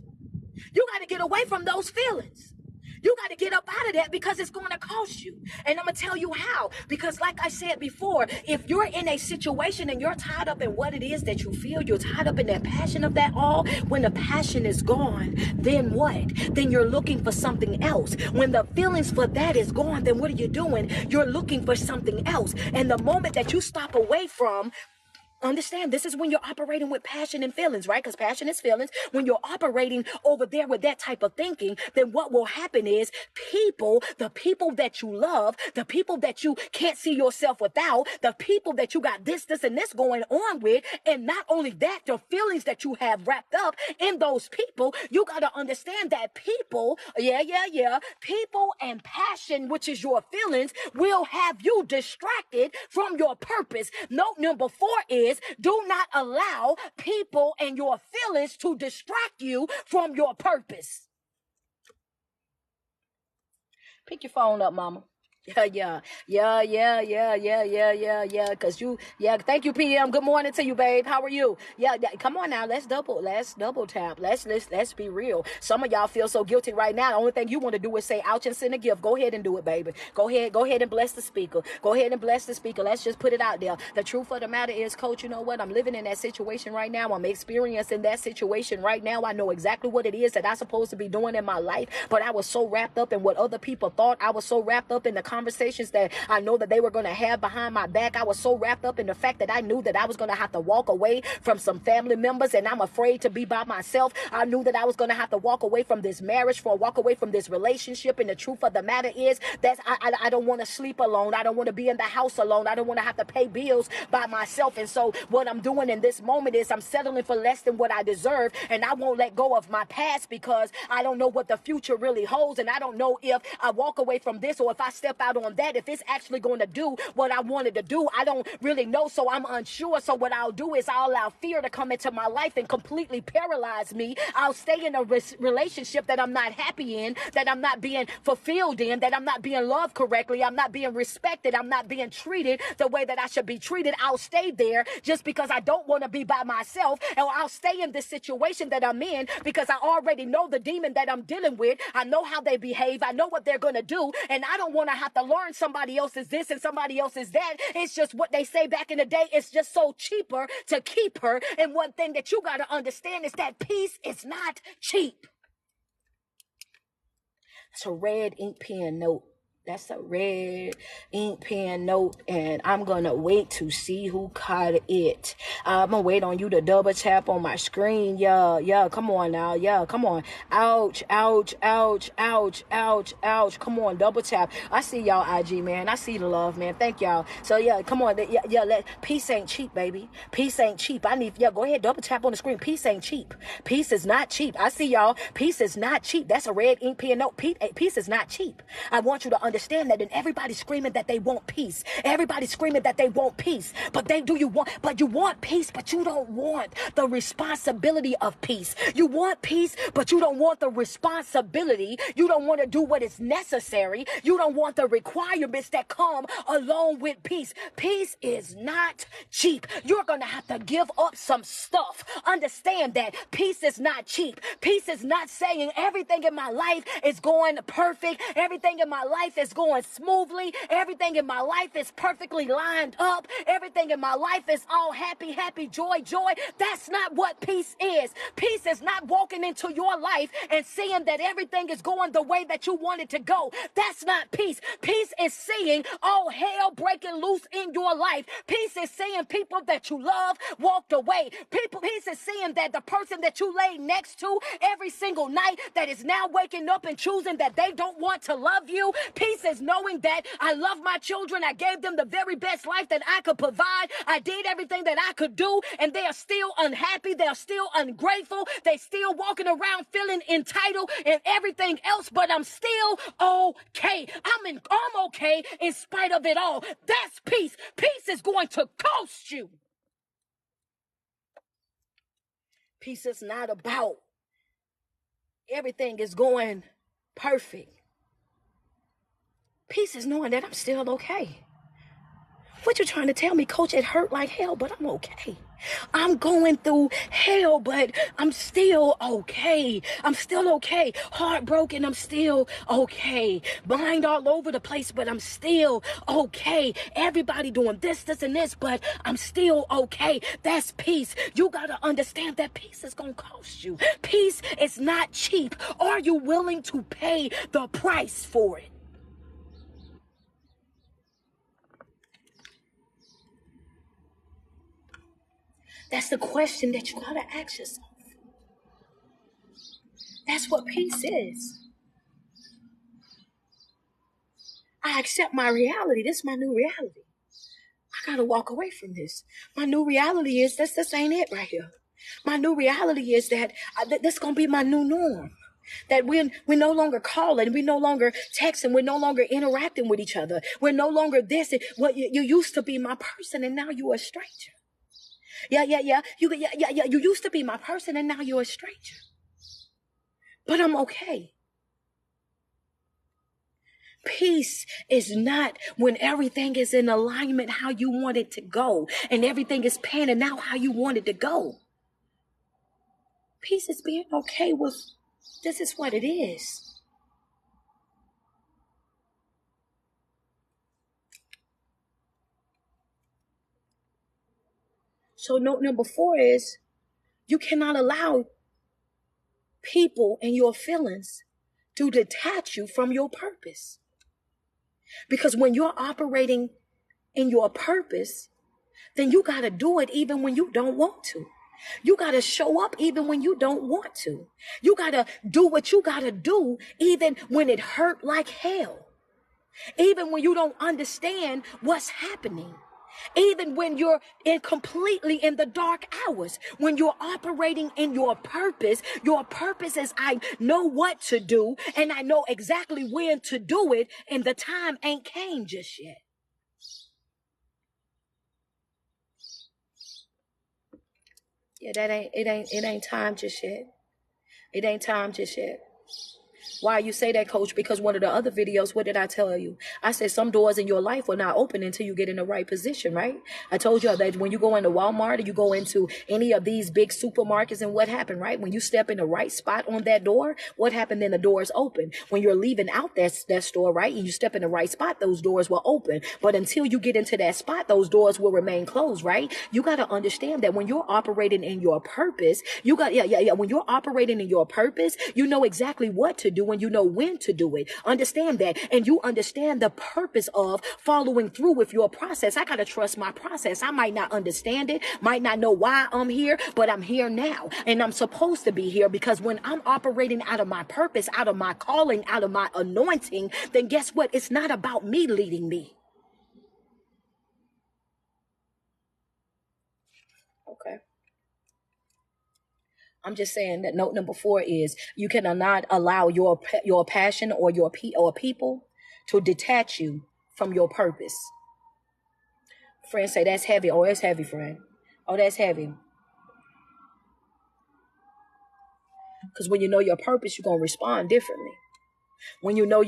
You got to get away from those feelings. You got to get up out of that, because it's going to cost you. And I'm going to tell you how. Because like I said before, if you're in a situation and you're tied up in what it is that you feel, you're tied up in that passion of that all, when the passion is gone, then what? Then you're looking for something else. When the feelings for that is gone, then what are you doing? You're looking for something else. And the moment that you stop away from, understand, this is when you're operating with passion and feelings, right? Because passion is feelings. When you're operating over there with that type of thinking, then what will happen is the people that you love, the people that you can't see yourself without, the people that you got this, and this going on with, and not only that, the feelings that you have wrapped up in those people, you got to understand that people and passion, which is your feelings, will have you distracted from your purpose. Note number 4 is, do not allow people and your feelings to distract you from your purpose. Pick your phone up, mama. Yeah. Cause thank you, PM. Good morning to you, babe. How are you? Yeah, come on now. Let's double tap. Let's be real. Some of y'all feel so guilty right now. The only thing you want to do is say ouch and send a gift. Go ahead and do it, baby. Go ahead and bless the speaker. Go ahead and bless the speaker. Let's just put it out there. The truth of the matter is, coach, you know what? I'm living in that situation right now. I'm experiencing that situation right now. I know exactly what it is that I'm supposed to be doing in my life, but I was so wrapped up in what other people thought. I was so wrapped up in the conversations that I know that they were going to have behind my back. I was so wrapped up in the fact that I knew that I was going to have to walk away from some family members, and I'm afraid to be by myself. I knew that I was going to have to walk away from this marriage, walk away from this relationship. And the truth of the matter is that I don't want to sleep alone. I don't want to be in the house alone. I don't want to have to pay bills by myself. And so what I'm doing in this moment is I'm settling for less than what I deserve, and I won't let go of my past, because I don't know what the future really holds, and I don't know if I walk away from this or if I step out on that, if it's actually going to do what I wanted to do. I don't really know, so I'm unsure. So what I'll do is I'll allow fear to come into my life and completely paralyze me. I'll stay in a relationship that I'm not happy in, that I'm not being fulfilled in, that I'm not being loved correctly, I'm not being respected, I'm not being treated the way that I should be treated. I'll stay there just because I don't want to be by myself, and I'll stay in this situation that I'm in because I already know the demon that I'm dealing with. I know how they behave. I know what they're going to do, and I don't want to have to learn somebody else's this and somebody else's that. It's just what they say back in the day. It's just so cheaper to keep her. And one thing that you got to understand is that peace is not cheap. It's a red ink pen note. That's a red ink pen note, and I'm going to wait to see who caught it. I'm going to wait on you to double tap on my screen. Yeah, come on now. Yeah, come on. Ouch. Come on, double tap. I see y'all IG, man. I see the love, man. Thank y'all. So, yeah, come on. Peace ain't cheap, baby. Peace ain't cheap. Go ahead, double tap on the screen. Peace ain't cheap. Peace is not cheap. I see y'all. Peace is not cheap. That's a red ink pen note. Peace is not cheap. I want you to understand understand that, and everybody's screaming that they want peace. Everybody's screaming that they want peace. But you want peace, but you don't want the responsibility of peace. You want peace, but you don't want the responsibility. You don't want to do what is necessary. You don't want the requirements that come along with peace. Peace is not cheap. You're going to have to give up some stuff. Understand that peace is not cheap. Peace is not saying everything in my life is going perfect. Everything in my life is going smoothly. Everything in my life is perfectly lined up. Everything in my life is all happy, happy, joy, joy. That's not what peace is. Peace is not walking into your life and seeing that everything is going the way that you want it to go. That's not peace. Peace is seeing all hell breaking loose in your life. Peace is seeing people that you love walked away. Peace is seeing that the person that you lay next to every single night that is now waking up and choosing that they don't want to love you. Peace is knowing that I love my children. I gave them the very best life that I could provide. I did everything that I could do, and they are still unhappy. They are still ungrateful. They still walking around feeling entitled and everything else, but I'm still okay. I'm okay in spite of it all. That's peace. Peace is going to cost you. Peace is not about everything is going perfect. Peace is knowing that I'm still okay. What you trying to tell me, coach? It hurt like hell, but I'm okay. I'm going through hell, but I'm still okay. I'm still okay. Heartbroken, I'm still okay. Mind all over the place, but I'm still okay. Everybody doing this, and this, but I'm still okay. That's peace. You got to understand that peace is going to cost you. Peace is not cheap. Are you willing to pay the price for it? That's the question that you gotta ask yourself. That's what peace is. I accept my reality. This is my new reality. I gotta walk away from this. My new reality is this ain't it right here. My new reality is that this gonna be my new norm. That we're no longer calling, we're no longer texting, we're no longer interacting with each other. We're no longer this. Well, you used to be my person, and now you're a stranger. Yeah. You used to be my person, and now you're a stranger. But I'm okay. Peace is not when everything is in alignment how you want it to go, and everything is panning out how you want it to go. Peace is being okay with this is what it is. So note number 4 is you cannot allow people and your feelings to detach you from your purpose. Because when you're operating in your purpose, then you got to do it even when you don't want to. You got to show up even when you don't want to. You got to do what you got to do even when it hurt like hell. Even when you don't understand what's happening. Even when you're completely in the dark hours, when you're operating in your purpose is I know what to do and I know exactly when to do it, and the time ain't came just yet. Yeah, it ain't time just yet. It ain't time just yet. Why you say that, coach? Because one of the other videos, what did I tell you? I said some doors in your life will not open until you get in the right position, right? I told you that when you go into Walmart or you go into any of these big supermarkets, and what happened, right? When you step in the right spot on that door, what happened? Then the doors open. When you're leaving out that store, right? And you step in the right spot, those doors will open. But until you get into that spot, those doors will remain closed, right? You got to understand that when you're operating in your purpose, when you're operating in your purpose, you know exactly what to do when you know when to do it. Understand that. And you understand the purpose of following through with your process. I got to trust my process. I might not understand it, might not know why I'm here, but I'm here now. And I'm supposed to be here because when I'm operating out of my purpose, out of my calling, out of my anointing, then guess what? It's not about me leading me. Okay. I'm just saying that note number 4 is you cannot allow your passion or your people to detach you from your purpose. Friends say, that's heavy. Oh, it's heavy, friend. Oh, that's heavy. Because when you know your purpose, you're going to respond differently. When you know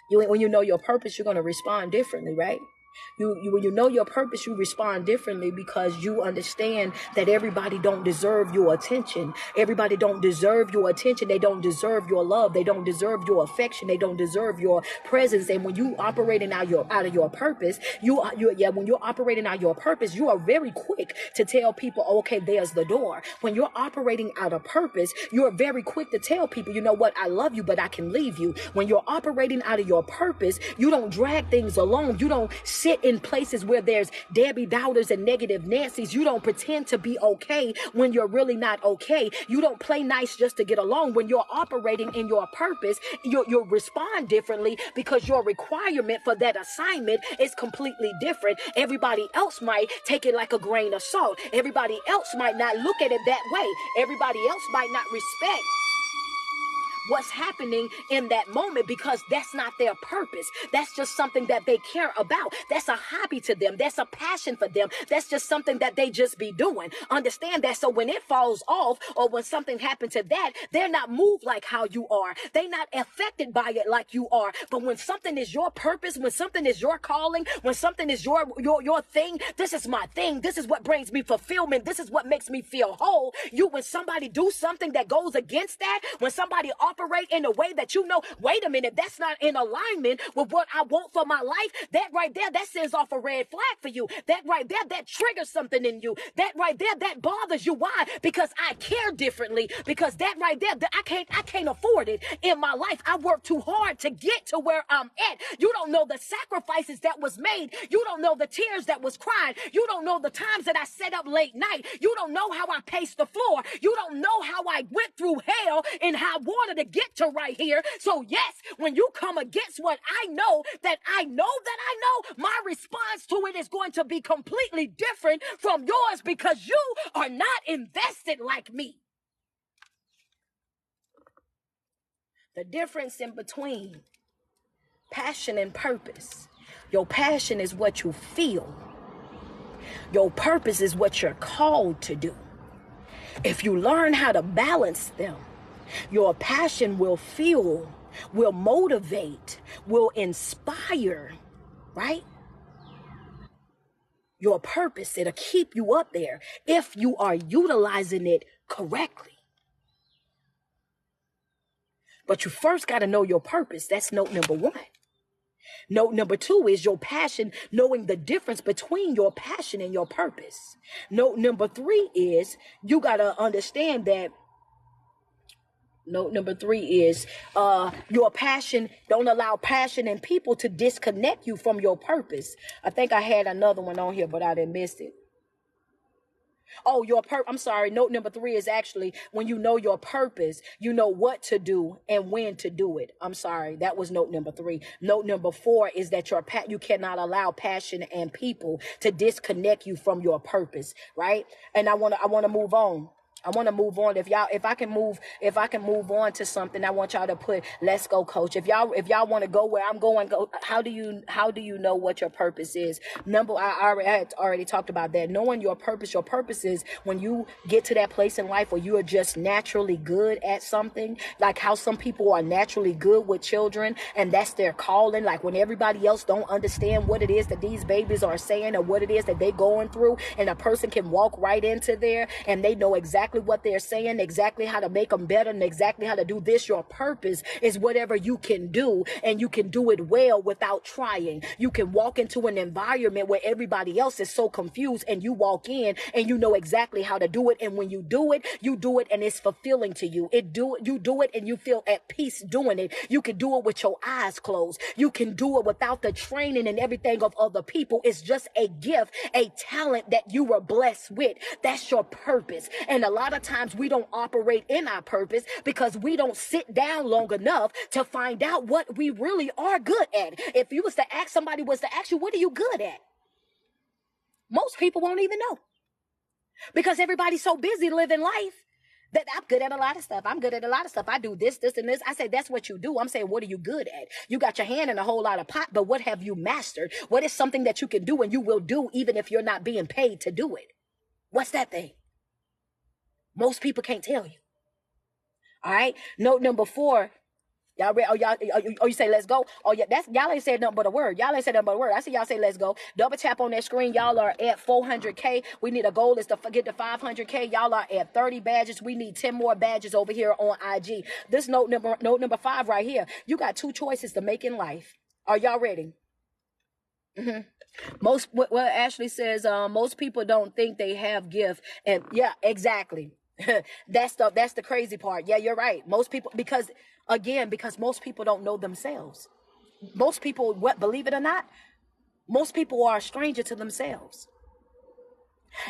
when you know your purpose, you're going to respond differently, right? When you know your purpose, you respond differently because you understand that everybody don't deserve your attention. Everybody don't deserve your attention. They don't deserve your love. They don't deserve your affection. They don't deserve your presence. And when you operating out of your purpose, when you're operating out your purpose, you are very quick to tell people, okay, there's the door. When you're operating out of purpose, you're very quick to tell people, you know what, I love you, but I can leave you. When you're operating out of your purpose, you don't drag things along. You don't sit in places where there's Debbie Doubters and negative Nancy's. You don't pretend to be okay when you're really not okay. You don't play nice just to get along. When you're operating in your purpose, you'll respond differently because your requirement for that assignment is completely different. Everybody else might take it like a grain of salt. Everybody else might not look at it that way. Everybody else might not respect what's happening in that moment because that's not their purpose. That's just something that they care about. That's a hobby to them. That's a passion for them. That's just something that they just be doing. Understand that. So when it falls off or when something happened to that, they're not moved like how you are. They're not affected by it like you are. But when something is your purpose, when something is your calling, when something is your thing, this is my thing. This is what brings me fulfillment. This is what makes me feel whole. When somebody do something that goes against that, when somebody operate in a way that you know, wait a minute, that's not in alignment with what I want for my life, that right there, that sends off a red flag for you. That right there, that triggers something in you. That right there, that bothers you. Why? Because I care differently. Because that right there, I can't afford it in my life. I worked too hard to get to where I'm at. You don't know the sacrifices that was made. You don't know the tears that was cried. You don't know the times that I sat up late night. You don't know how I paced the floor. You don't know how I went through hell and high water to get to right here. So yes, when you come against what I know, my response to it is going to be completely different from yours because you are not invested like me. The difference in between passion and purpose. Your passion is what you feel. Your purpose is what you're called to do. If you learn how to balance them, your passion will fuel, will motivate, will inspire, right? Your purpose, it'll keep you up there if you are utilizing it correctly. But you first got to know your purpose. That's note number one. Note number two is your passion, knowing the difference between your passion and your purpose. Note number three is you got to understand that note number three is your passion. Don't allow passion and people to disconnect you from your purpose. I think I had another one on here, but I didn't miss it. Oh, I'm sorry. Note number three is actually when you know your purpose, you know what to do and when to do it. I'm sorry. That was note number three. Note number four is that you cannot allow passion and people to disconnect you from your purpose. Right. And I want to move on. I want to move on. If I can move on to something, I want y'all to put, let's go, coach. If y'all want to go where I'm going, go. How do you know what your purpose is? I already talked about that. Knowing your purpose is when you get to that place in life where you are just naturally good at something, like how some people are naturally good with children and that's their calling. Like when everybody else don't understand what it is that these babies are saying or what it is that they going through, and a person can walk right into there and they know exactly what they're saying, exactly how to make them better, and exactly how to do this. Your purpose is whatever you can do, and you can do it well without trying. You can walk into an environment where everybody else is so confused, and you walk in and you know exactly how to do it. And when you do it and it's fulfilling to you. You do it and you feel at peace doing it. You can do it with your eyes closed. You can do it without the training and everything of other people. It's just a gift, a talent that you were blessed with. That's your purpose. And a lot of times we don't operate in our purpose because we don't sit down long enough to find out what we really are good at. If somebody was to ask you, what are you good at? Most people won't even know because everybody's so busy living life That I'm good at a lot of stuff. I'm good at a lot of stuff. I do this, this, and this. I say, that's what you do. I'm saying, what are you good at? You got your hand in a whole lot of pot, but what have you mastered? What is something that you can do and you will do even if you're not being paid to do it? What's that thing? Most people can't tell you. All right. Note number 4. Y'all ready? You say let's go. Oh yeah, that's y'all ain't said nothing but a word. Y'all ain't said nothing but a word. I see y'all say let's go. Double tap on that screen. Y'all are at 400K. We need a goal is to get to 500K. Y'all are at 30 badges. We need 10 more badges over here on IG. This note number 5 right here. You got 2 choices to make in life. Are y'all ready? What Ashley says, most people don't think they have gift, and yeah, exactly. That's the crazy part. Yeah, you're right. Most people, because most people don't know themselves. Most people, believe it or not, most people are a stranger to themselves.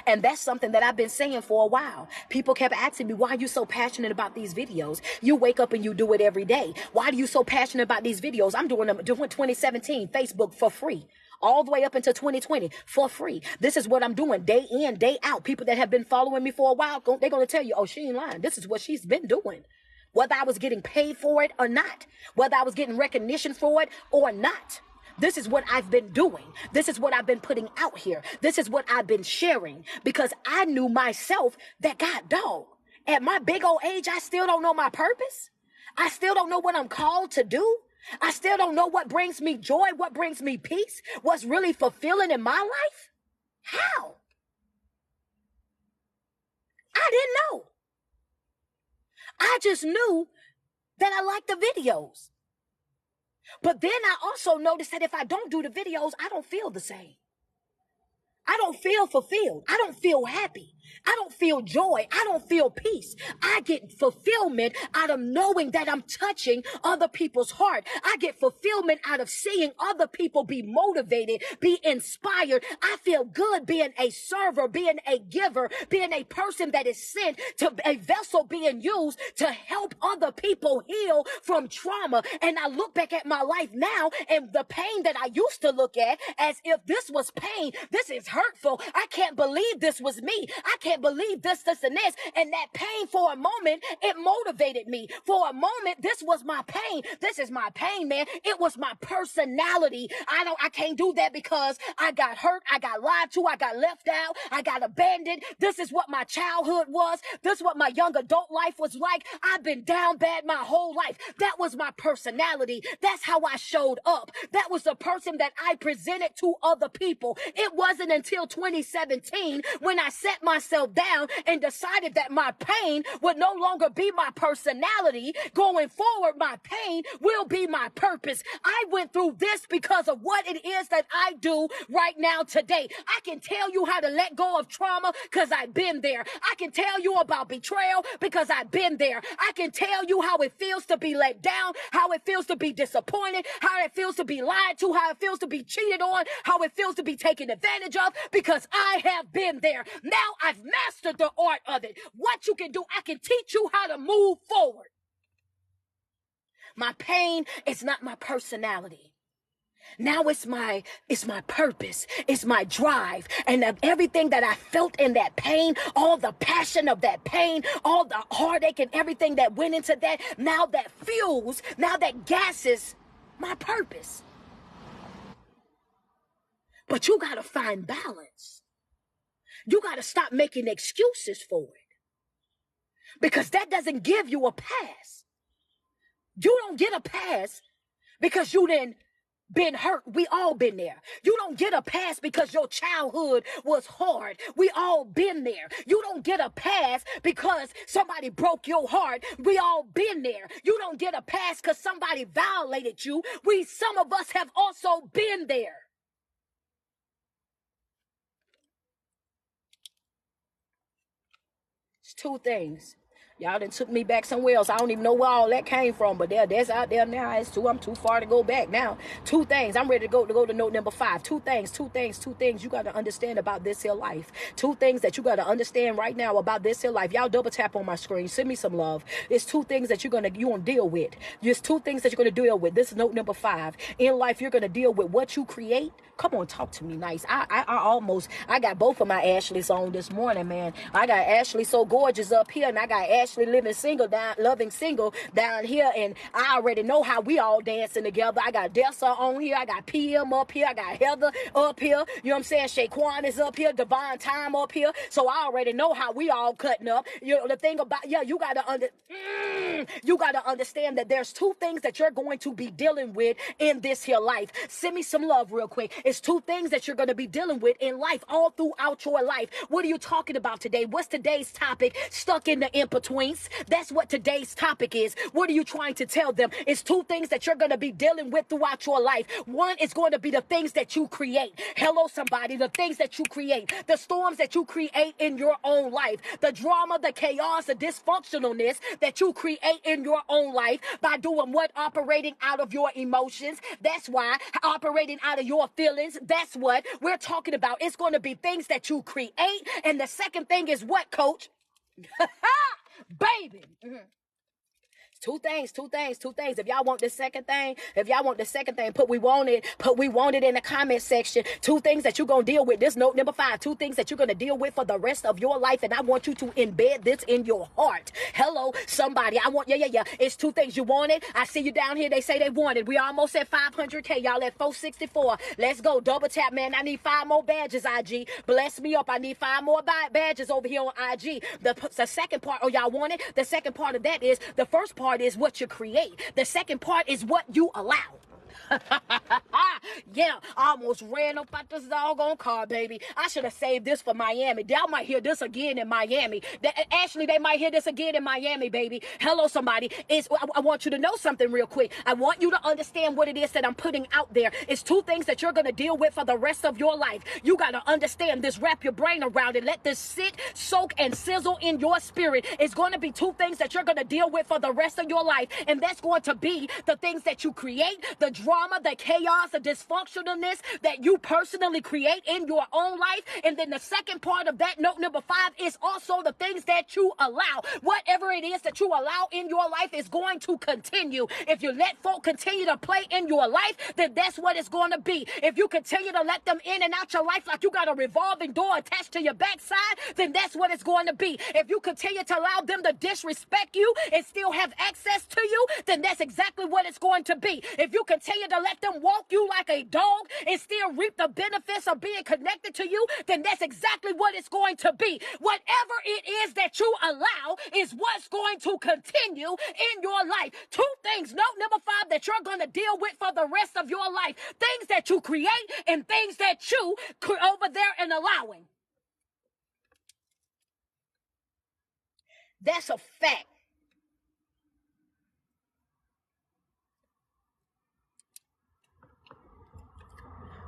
And that's something that I've been saying for a while. People kept asking me, why are you so passionate about these videos? You wake up and you do it every day. Why are you so passionate about these videos? I'm doing 2017 Facebook for free. All the way up into 2020 for free. This is what I'm doing day in, day out. People that have been following me for a while, they're going to tell you, oh, she ain't lying. This is what she's been doing. Whether I was getting paid for it or not. Whether I was getting recognition for it or not. This is what I've been doing. This is what I've been putting out here. This is what I've been sharing. Because I knew myself that, God, dog, at my big old age, I still don't know my purpose. I still don't know what I'm called to do. I still don't know what brings me joy, what brings me peace, what's really fulfilling in my life. How? I didn't know. I just knew that I liked the videos. But then I also noticed that if I don't do the videos, I don't feel the same. I don't feel fulfilled. I don't feel happy. I don't feel joy. I don't feel peace. I get fulfillment out of knowing that I'm touching other people's heart. I get fulfillment out of seeing other people be motivated, be inspired. I feel good being a server, being a giver, being a person that is sent to a vessel being used to help other people heal from trauma. And I look back at my life now and the pain that I used to look at as if this was pain. This is hurtful. I can't believe this was me. I can't believe this, and this. And that pain for a moment, it motivated me. For a moment, this was my pain. This is my pain, man. It was my personality. I can't do that because I got hurt. I got lied to. I got left out. I got abandoned. This is what my childhood was. This is what my young adult life was like. I've been down bad my whole life. That was my personality. That's how I showed up. That was the person that I presented to other people. It wasn't until 2017 when I set myself down and decided that my pain would no longer be my personality. Going forward, my pain will be my purpose. I went through this because of what it is that I do right now today. I can tell you how to let go of trauma because I've been there. I can tell you about betrayal because I've been there. I can tell you how it feels to be let down, how it feels to be disappointed, how it feels to be lied to, how it feels to be cheated on, how it feels to be taken advantage of, because I have been there. Now I've mastered the art of it. What you can do, I can teach you how to move forward. My pain is not my personality. Now it's my purpose. It's my drive. And everything that I felt in that pain, all the passion of that pain, all the heartache and everything that went into that, now that fuels, now that gases my purpose. But you got to find balance. You got to stop making excuses for it. Because that doesn't give you a pass. You don't get a pass because you didn't been hurt. We all been there. You don't get a pass because your childhood was hard. We all been there. You don't get a pass because somebody broke your heart. We all been there. You don't get a pass because somebody violated you. Some of us have also been there. It's 2 things. Y'all done took me back somewhere else. I don't even know where all that came from, but that's out there now. I'm too far to go back now. 2 things. I'm ready to go to note number 5. 2 things you got to understand about this here life. 2 things that you got to understand right now about this here life. Y'all double tap on my screen. Send me some love. It's 2 things that you're gonna deal with. There's 2 things that you're gonna deal with. This is note number 5. In life, you're gonna deal with what you create. Come on, talk to me nice. I got both of my Ashleys on this morning, man. I got Ashley So Gorgeous up here, and I got Ashley Ashley loving single down here, and I already know how we all dancing together. I got Dessa on here, I got PM up here, I got Heather up here, you know what I'm saying? Shaquan is up here, Divine Time up here, so I already know how we all cutting up. You know, the thing about, you gotta understand that there's two things that you're going to be dealing with in this here life. Send me some love real quick. It's two things that you're going to be dealing with in life, all throughout your life. What are you talking about today? What's today's topic? Stuck in the in-betweens. That's what today's topic is. What are you trying to tell them? It's two things that you're going to be dealing with throughout your life. One is going to be the things that you create. Hello, somebody. The things that you create. The storms that you create in your own life. The drama, the chaos, the dysfunctionalness that you create in your own life by doing what? Operating out of your emotions. That's why. Operating out of your feelings. That's what we're talking about. It's going to be things that you create. And the second thing is what, coach? Baby. Two things. If y'all want the second thing, put we want it in the comment section. Two things that you're going to deal with. This note number 5. Two things that you're going to deal with for the rest of your life. And I want you to embed this in your heart. Hello, somebody. It's two things. You want it? I see you down here. They say they want it. We almost at 500K. Y'all at 464. Let's go. Double tap, man. I need 5 more badges, IG. Bless me up. I need 5 more badges over here on IG. The second part, y'all want it? The second part of that is, the first part is what you create. The second part is what you allow. Yeah, I almost ran up out this doggone car, baby. I should have saved this for Miami. Y'all might hear this again in Miami. Ashley, they might hear this again in Miami, baby. Hello, somebody. I want you to know something real quick. I want you to understand what it is that I'm putting out there. It's two things that you're going to deal with for the rest of your life. You got to understand this. Wrap your brain around it. Let this sit, soak, and sizzle in your spirit. It's going to be two things that you're going to deal with for the rest of your life. And that's going to be the things that you create, the drama, the chaos, the dysfunctionalness that you personally create in your own life. And then the second part of that, note number 5, is also the things that you allow. Whatever it is that you allow in your life is going to continue. If you let folk continue to play in your life, then that's what it's going to be. If you continue to let them in and out your life like you got a revolving door attached to your backside, then that's what it's going to be. If you continue to allow them to disrespect you and still have access to you, then that's exactly what it's going to be. If you continue to let them walk you like a dog and still reap the benefits of being connected to you, then that's exactly what it's going to be. Whatever it is that you allow is what's going to continue in your life. Two things, note number 5, that you're going to deal with for the rest of your life. Things that you create and things that you over there and allowing. That's a fact.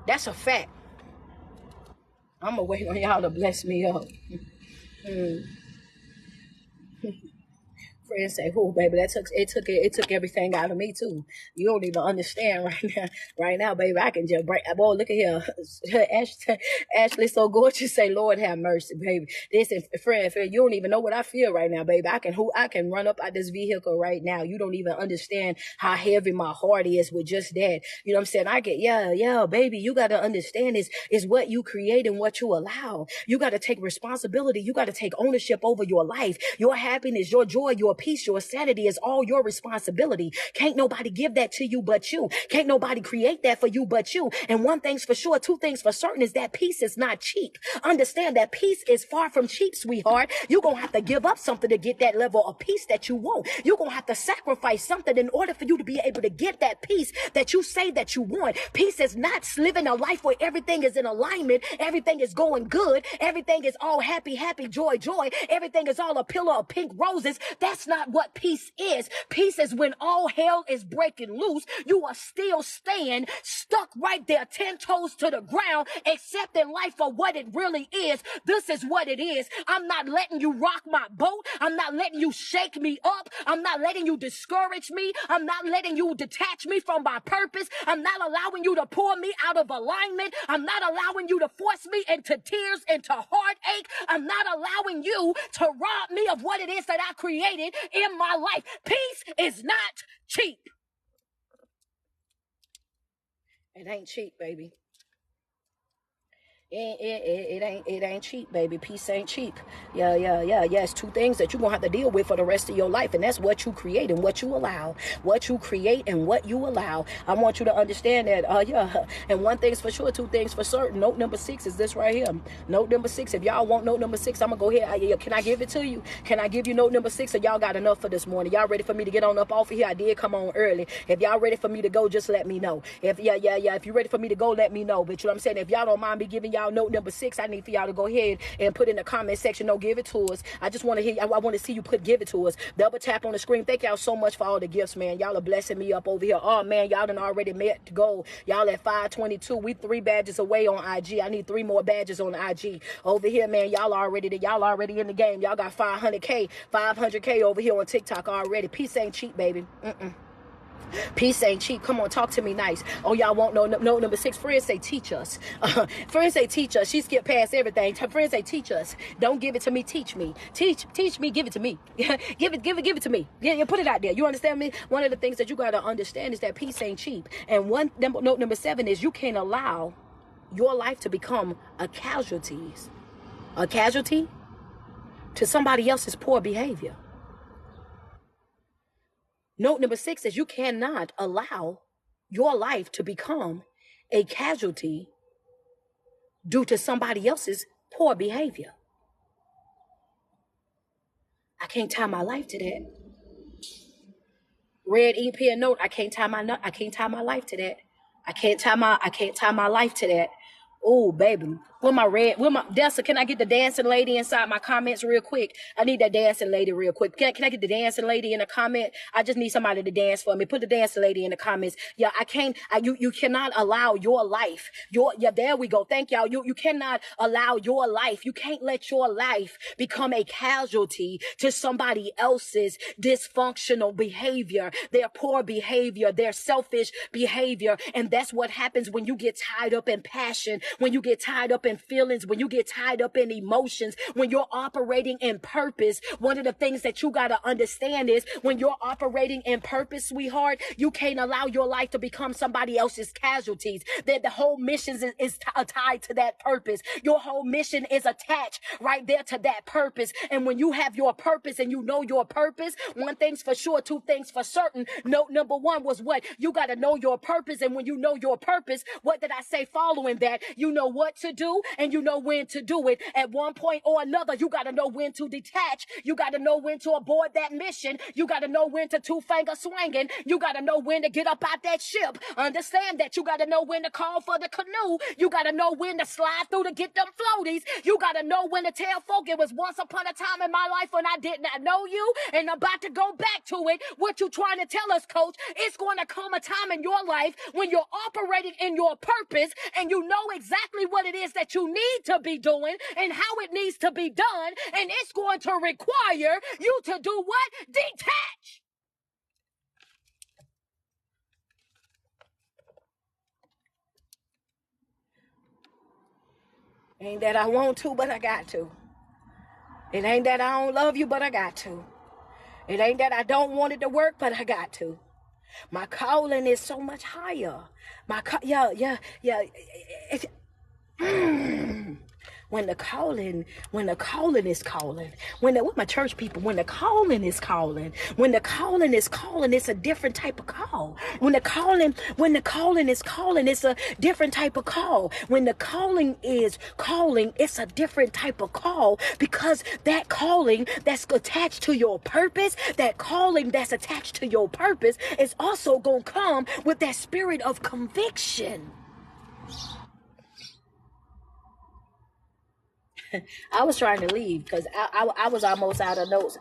That's a fact. I'm going to wait on y'all to bless me up. Friends say, "Who, baby? It took everything out of me too. You don't even understand right now, baby. I can just break. Boy, look at here, Ashley, so gorgeous. Say, Lord have mercy, baby. Listen, friend, you don't even know what I feel right now, baby. I can run up out this vehicle right now. You don't even understand how heavy my heart is with just that. You know what I'm saying? I get, yeah, baby. You got to understand is what you create and what you allow. You got to take responsibility. You got to take ownership over your life. Your happiness, your joy, your peace, your sanity is all your responsibility. Can't nobody give that to you but you. Can't nobody create that for you but you. And one thing's for sure, two things for certain is that peace is not cheap. Understand that peace is far from cheap, sweetheart. You're going to have to give up something to get that level of peace that you want. You're going to have to sacrifice something in order for you to be able to get that peace that you say that you want. Peace is not living a life where everything is in alignment. Everything is going good. Everything is all happy, joy. Everything is all a pillar of pink roses. That's not what peace is. Peace is when all hell is breaking loose. You are still staying stuck right there, 10 toes to the ground, accepting life for what it really is. This is what it is. I'm not letting you rock my boat. I'm not letting you shake me up. I'm not letting you discourage me. I'm not letting you detach me from my purpose. I'm not allowing you to pull me out of alignment. I'm not allowing you to force me into tears, into heartache. I'm not allowing you to rob me of what it is that I created in my life. Peace is not cheap. It ain't cheap, baby. It ain't cheap, baby. Peace ain't cheap. Yeah. It's two things that you're gonna have to deal with for the rest of your life, and that's what you create and what you allow. What you create and what you allow. I want you to understand that. And one thing's for sure, two things for certain. Note number 6 is this right here. Note number 6. If y'all want note number 6, I'm gonna go ahead. Can I give it to you? Can I give you note number 6? Or y'all got enough for this morning? Y'all ready for me to get on up off of here? I did come on early. If y'all ready for me to go, just let me know. If if you're ready for me to go, let me know. But you know what I'm saying? If y'all don't mind me giving y'all note number 6, I need for y'all to go ahead and put in the comment section. No, give it to us. I just want to hear. I want to see you give it to us. Double tap on the screen. Thank y'all so much for all the gifts, man. Y'all are blessing me up over here. Oh man, y'all done already met to go. Y'all at 522. We 3 badges away on IG. I need 3 more badges on IG over here, man. Y'all already in the game. Y'all got 500K over here on TikTok already. Peace ain't cheap, baby. Peace ain't cheap. Come on, talk to me nice. Oh, y'all won't know number 6. Friends say teach us. Friends say teach us. She skipped past everything. Friends say teach us. Don't give it to me. Teach me. Teach me. Give it to me. give it to me. Yeah, put it out there. You understand me? One of the things that you got to understand is that peace ain't cheap. And note number 7 is you can't allow your life to become a casualty to somebody else's poor behavior. Note number 6 is you cannot allow your life to become a casualty due to somebody else's poor behavior. I can't tie my life to that. Red ink pen note. I can't tie my life to that. I can't tie my life to that. Oh, baby. Delsa, can I get the dancing lady inside my comments real quick? I need that dancing lady real quick. Can I get the dancing lady in a comment? I just need somebody to dance for me. Put the dancing lady in the comments. Yeah, you cannot allow your life. There we go. Thank y'all. You cannot allow your life. You can't let your life become a casualty to somebody else's dysfunctional behavior, their poor behavior, their selfish behavior. And that's what happens when you get tied up in passion, when you get tied up in feelings, when you get tied up in emotions, when you're operating in purpose. One of the things that you got to understand is when you're operating in purpose, sweetheart, you can't allow your life to become somebody else's casualties. That the whole mission is tied to that purpose. Your whole mission is attached right there to that purpose. And when you have your purpose and you know your purpose, one thing's for sure, two things for certain. Note number 1 was what? You got to know your purpose. And when you know your purpose, what did I say following that? You know what to do and you know when to do it. At one point or another, you got to know when to detach. You got to know when to abort that mission. You got to know when to two-finger swinging. You got to know when to get up out that ship. Understand that you got to know when to call for the canoe. You got to know when to slide through to get them floaties. You got to know when to tell folk it was once upon a time in my life when I did not know you and I'm about to go back to it. What you trying to tell us, coach? It's going to come a time in your life when you're operating in your purpose and you know exactly what it is that you need to be doing and how it needs to be done. And it's going to require you to do what? Detach. Ain't that I want to, but I got to. It ain't that I don't love you, but I got to. It ain't that I don't want it to work, but I got to. My calling is so much higher. When the calling is calling, with my church people, when the calling is calling, it's a different type of call. When the calling is calling, it's a different type of call. When the calling is calling, it's a different type of call, because that calling that's attached to your purpose, that calling that's attached to your purpose is also going to come with that spirit of conviction. I was trying to leave because I was almost out of notes.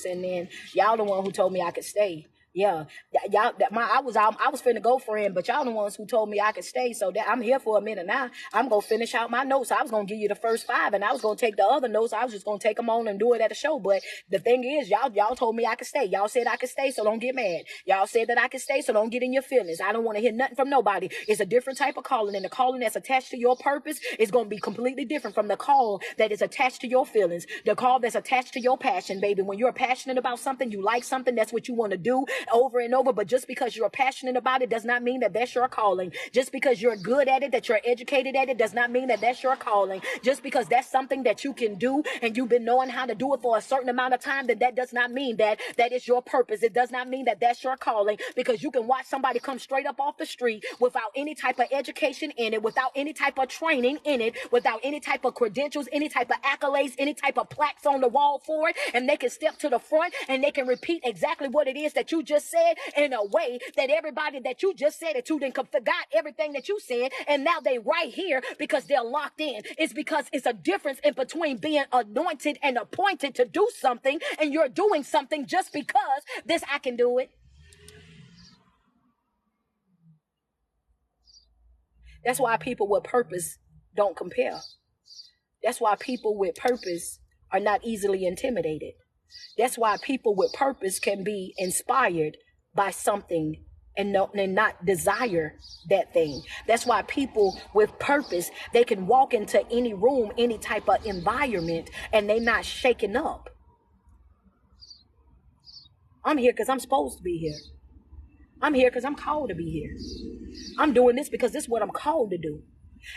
And then y'all the one who told me I could stay. Yeah, I was finna go, friend, but y'all the ones who told me I could stay. So that I'm here for a minute now. I'm gonna finish out my notes. I was gonna give you the first 5, and I was gonna take the other notes. I was just gonna take them on and do it at a show. But the thing is, y'all told me I could stay. Y'all said I could stay, so don't get mad. Y'all said that I could stay, so don't get in your feelings. I don't want to hear nothing from nobody. It's a different type of calling, and the calling that's attached to your purpose is gonna be completely different from the call that is attached to your feelings. The call that's attached to your passion, baby. When you're passionate about something, you like something, that's what you want to do. over and over. But just because you're passionate about it does not mean that that's your calling. Just because you're good at it, that you're educated at it, does not mean that that's your calling. Just because that's something that you can do and you've been knowing how to do it for a certain amount of time, that does not mean that is your purpose. It does not mean that that's your calling, because you can watch somebody come straight up off the street without any type of education in it, without any type of training in it, without any type of credentials, any type of accolades, any type of plaques on the wall for it, and they can step to the front and they can repeat exactly what it is that you just said in a way that everybody that you just said it to then forgot everything that you said, and now they right here because they're locked in. It's because it's a difference in between being anointed and appointed to do something and you're doing something just because this I can do it. That's why people with purpose don't compare. That's why people with purpose are not easily intimidated. That's why people with purpose can be inspired by something and not desire that thing. That's why people with purpose, they can walk into any room, any type of environment, and they're not shaken up. I'm here because I'm supposed to be here. I'm here because I'm called to be here. I'm doing this because this is what I'm called to do.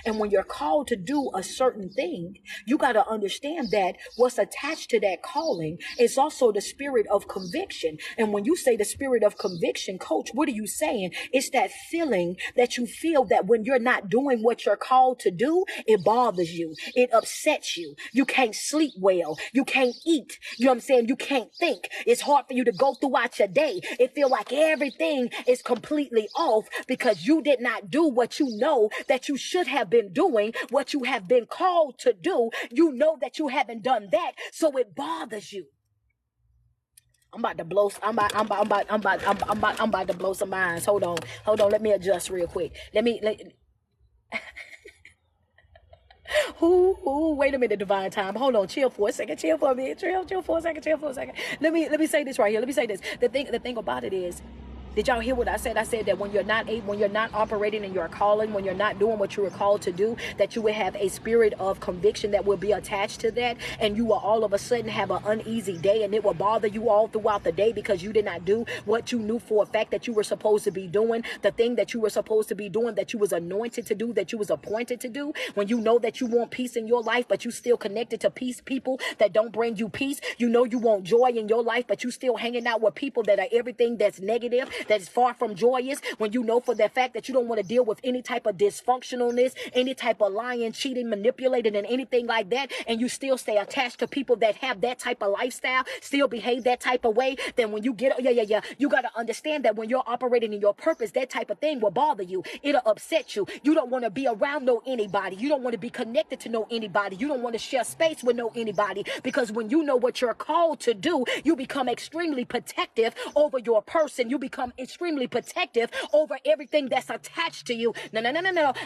And when you're called to do a certain thing, you got to understand that what's attached to that calling is also the spirit of conviction. And when you say the spirit of conviction, coach, what are you saying? It's that feeling that you feel that when you're not doing what you're called to do, it bothers you. It upsets you. You can't sleep well. You can't eat. You know what I'm saying? You can't think. It's hard for you to go throughout your day. It feels like everything is completely off because you did not do what you know that you should have been doing, what you have been called to do. You know that you haven't done that, so it bothers you. I'm about to blow some minds. Hold on. Let me adjust real quick. Wait a minute, divine time. Hold on, chill for a second. Chill for a minute. Chill for a second. Let me say this right here. Let me say this. The thing about it is, did y'all hear what I said? I said that when you're not operating in your calling, when you're not doing what you were called to do, that you will have a spirit of conviction that will be attached to that, and you will all of a sudden have an uneasy day, and it will bother you all throughout the day because you did not do what you knew for a fact that you were supposed to be doing, the thing that you were supposed to be doing, that you was anointed to do, that you was appointed to do. When you know that you want peace in your life, but you still connected to peace people that don't bring you peace. You know you want joy in your life, but you still hanging out with people that are everything that's negative, that is far from joyous. When you know for the fact that you don't want to deal with any type of dysfunctionalness, any type of lying, cheating, manipulating, and anything like that, and you still stay attached to people that have that type of lifestyle, still behave that type of way, then when you get, you got to understand that when you're operating in your purpose, that type of thing will bother you. It'll upset you. You don't want to be around anybody. You don't want to be connected to anybody. You don't want to share space with anybody, because when you know what you're called to do, you become extremely protective over your person. You become extremely protective over everything that's attached to you. No.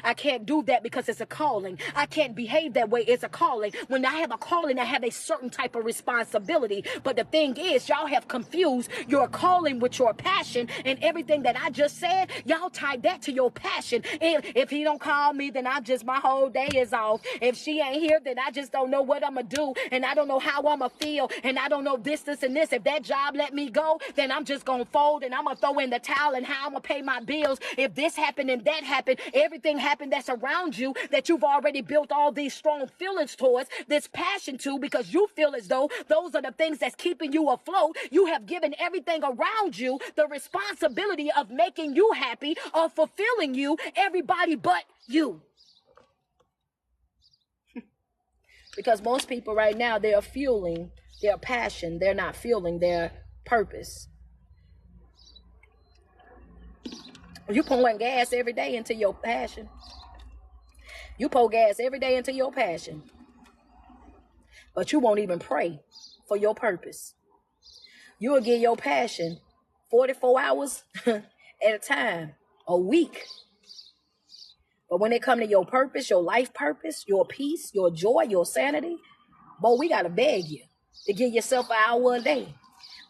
I can't do that because it's a calling. I can't behave that way. It's a calling. When I have a calling, I have a certain type of responsibility. But the thing is, y'all have confused your calling with your passion, and everything that I just said, y'all tied that to your passion. And if he don't call me, then my whole day is off. If she ain't here, then I just don't know what I'm going to do, and I don't know how I'm going to feel, and I don't know this, and this. If that job let me go, then I'm just going to fold, and I'm going to throw in the towel, and how I'm going to pay my bills. If this happened and that happened, everything happened that's around you that you've already built all these strong feelings towards, this passion to, because you feel as though those are the things that's keeping you afloat. You have given everything around you the responsibility of making you happy, of fulfilling you, everybody but you. Because most people right now, they're fueling their passion. They're not fueling their purpose. You pouring gas every day into your passion. You pour gas every day into your passion. But you won't even pray for your purpose. You will give your passion 44 hours at a time, a week. But when it comes to your purpose, your life purpose, your peace, your joy, your sanity, boy, we got to beg you to give yourself an hour a day.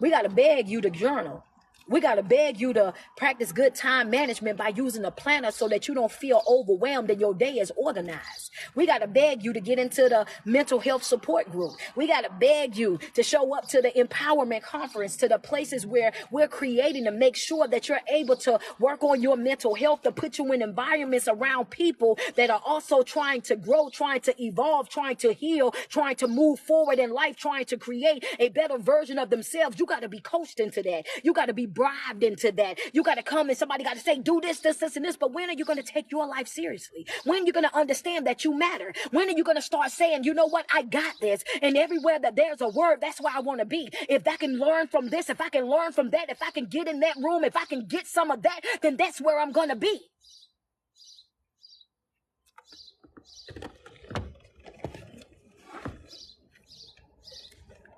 We got to beg you to journal. We got to beg you to practice good time management by using a planner so that you don't feel overwhelmed and your day is organized. We got to beg you to get into the mental health support group. We got to beg you to show up to the empowerment conference, to the places where we're creating to make sure that you're able to work on your mental health, to put you in environments around people that are also trying to grow, trying to evolve, trying to heal, trying to move forward in life, trying to create a better version of themselves. You got to be coached into that. You got to be bribed into that. You got to come and somebody got to say, do this, this, this, and this. But when are you going to take your life seriously? When are you going to understand that you matter? When are you going to start saying, you know what, I got this. And everywhere that there's a word, that's where I want to be. If I can learn from this, if I can learn from that, if I can get in that room, if I can get some of that, then that's where I'm going to be.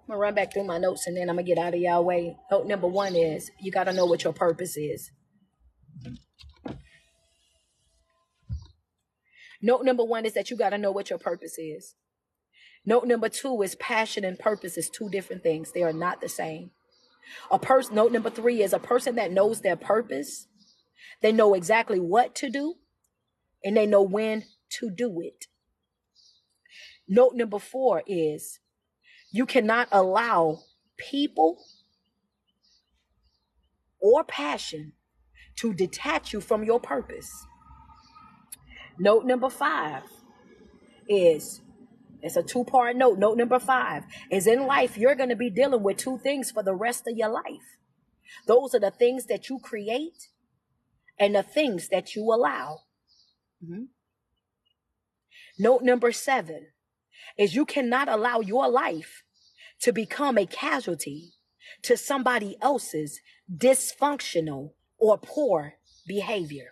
I'm going to run back through my notes and then I'm going to get out of y'all way. Note number 1 is you got to know what your purpose is. Note number 1 is that you got to know what your purpose is. Note number 2 is passion and purpose is 2 different things. They are not the same. Note number 3 is a person that knows their purpose. They know exactly what to do and they know when to do it. Note number 4 is you cannot allow people or passion to detach you from your purpose. Note number 5 is, it's a 2-part note. Note number 5 is in life, you're going to be dealing with 2 things for the rest of your life. Those are the things that you create and the things that you allow. Note number 7 is you cannot allow your life to become a casualty to somebody else's dysfunctional or poor behavior.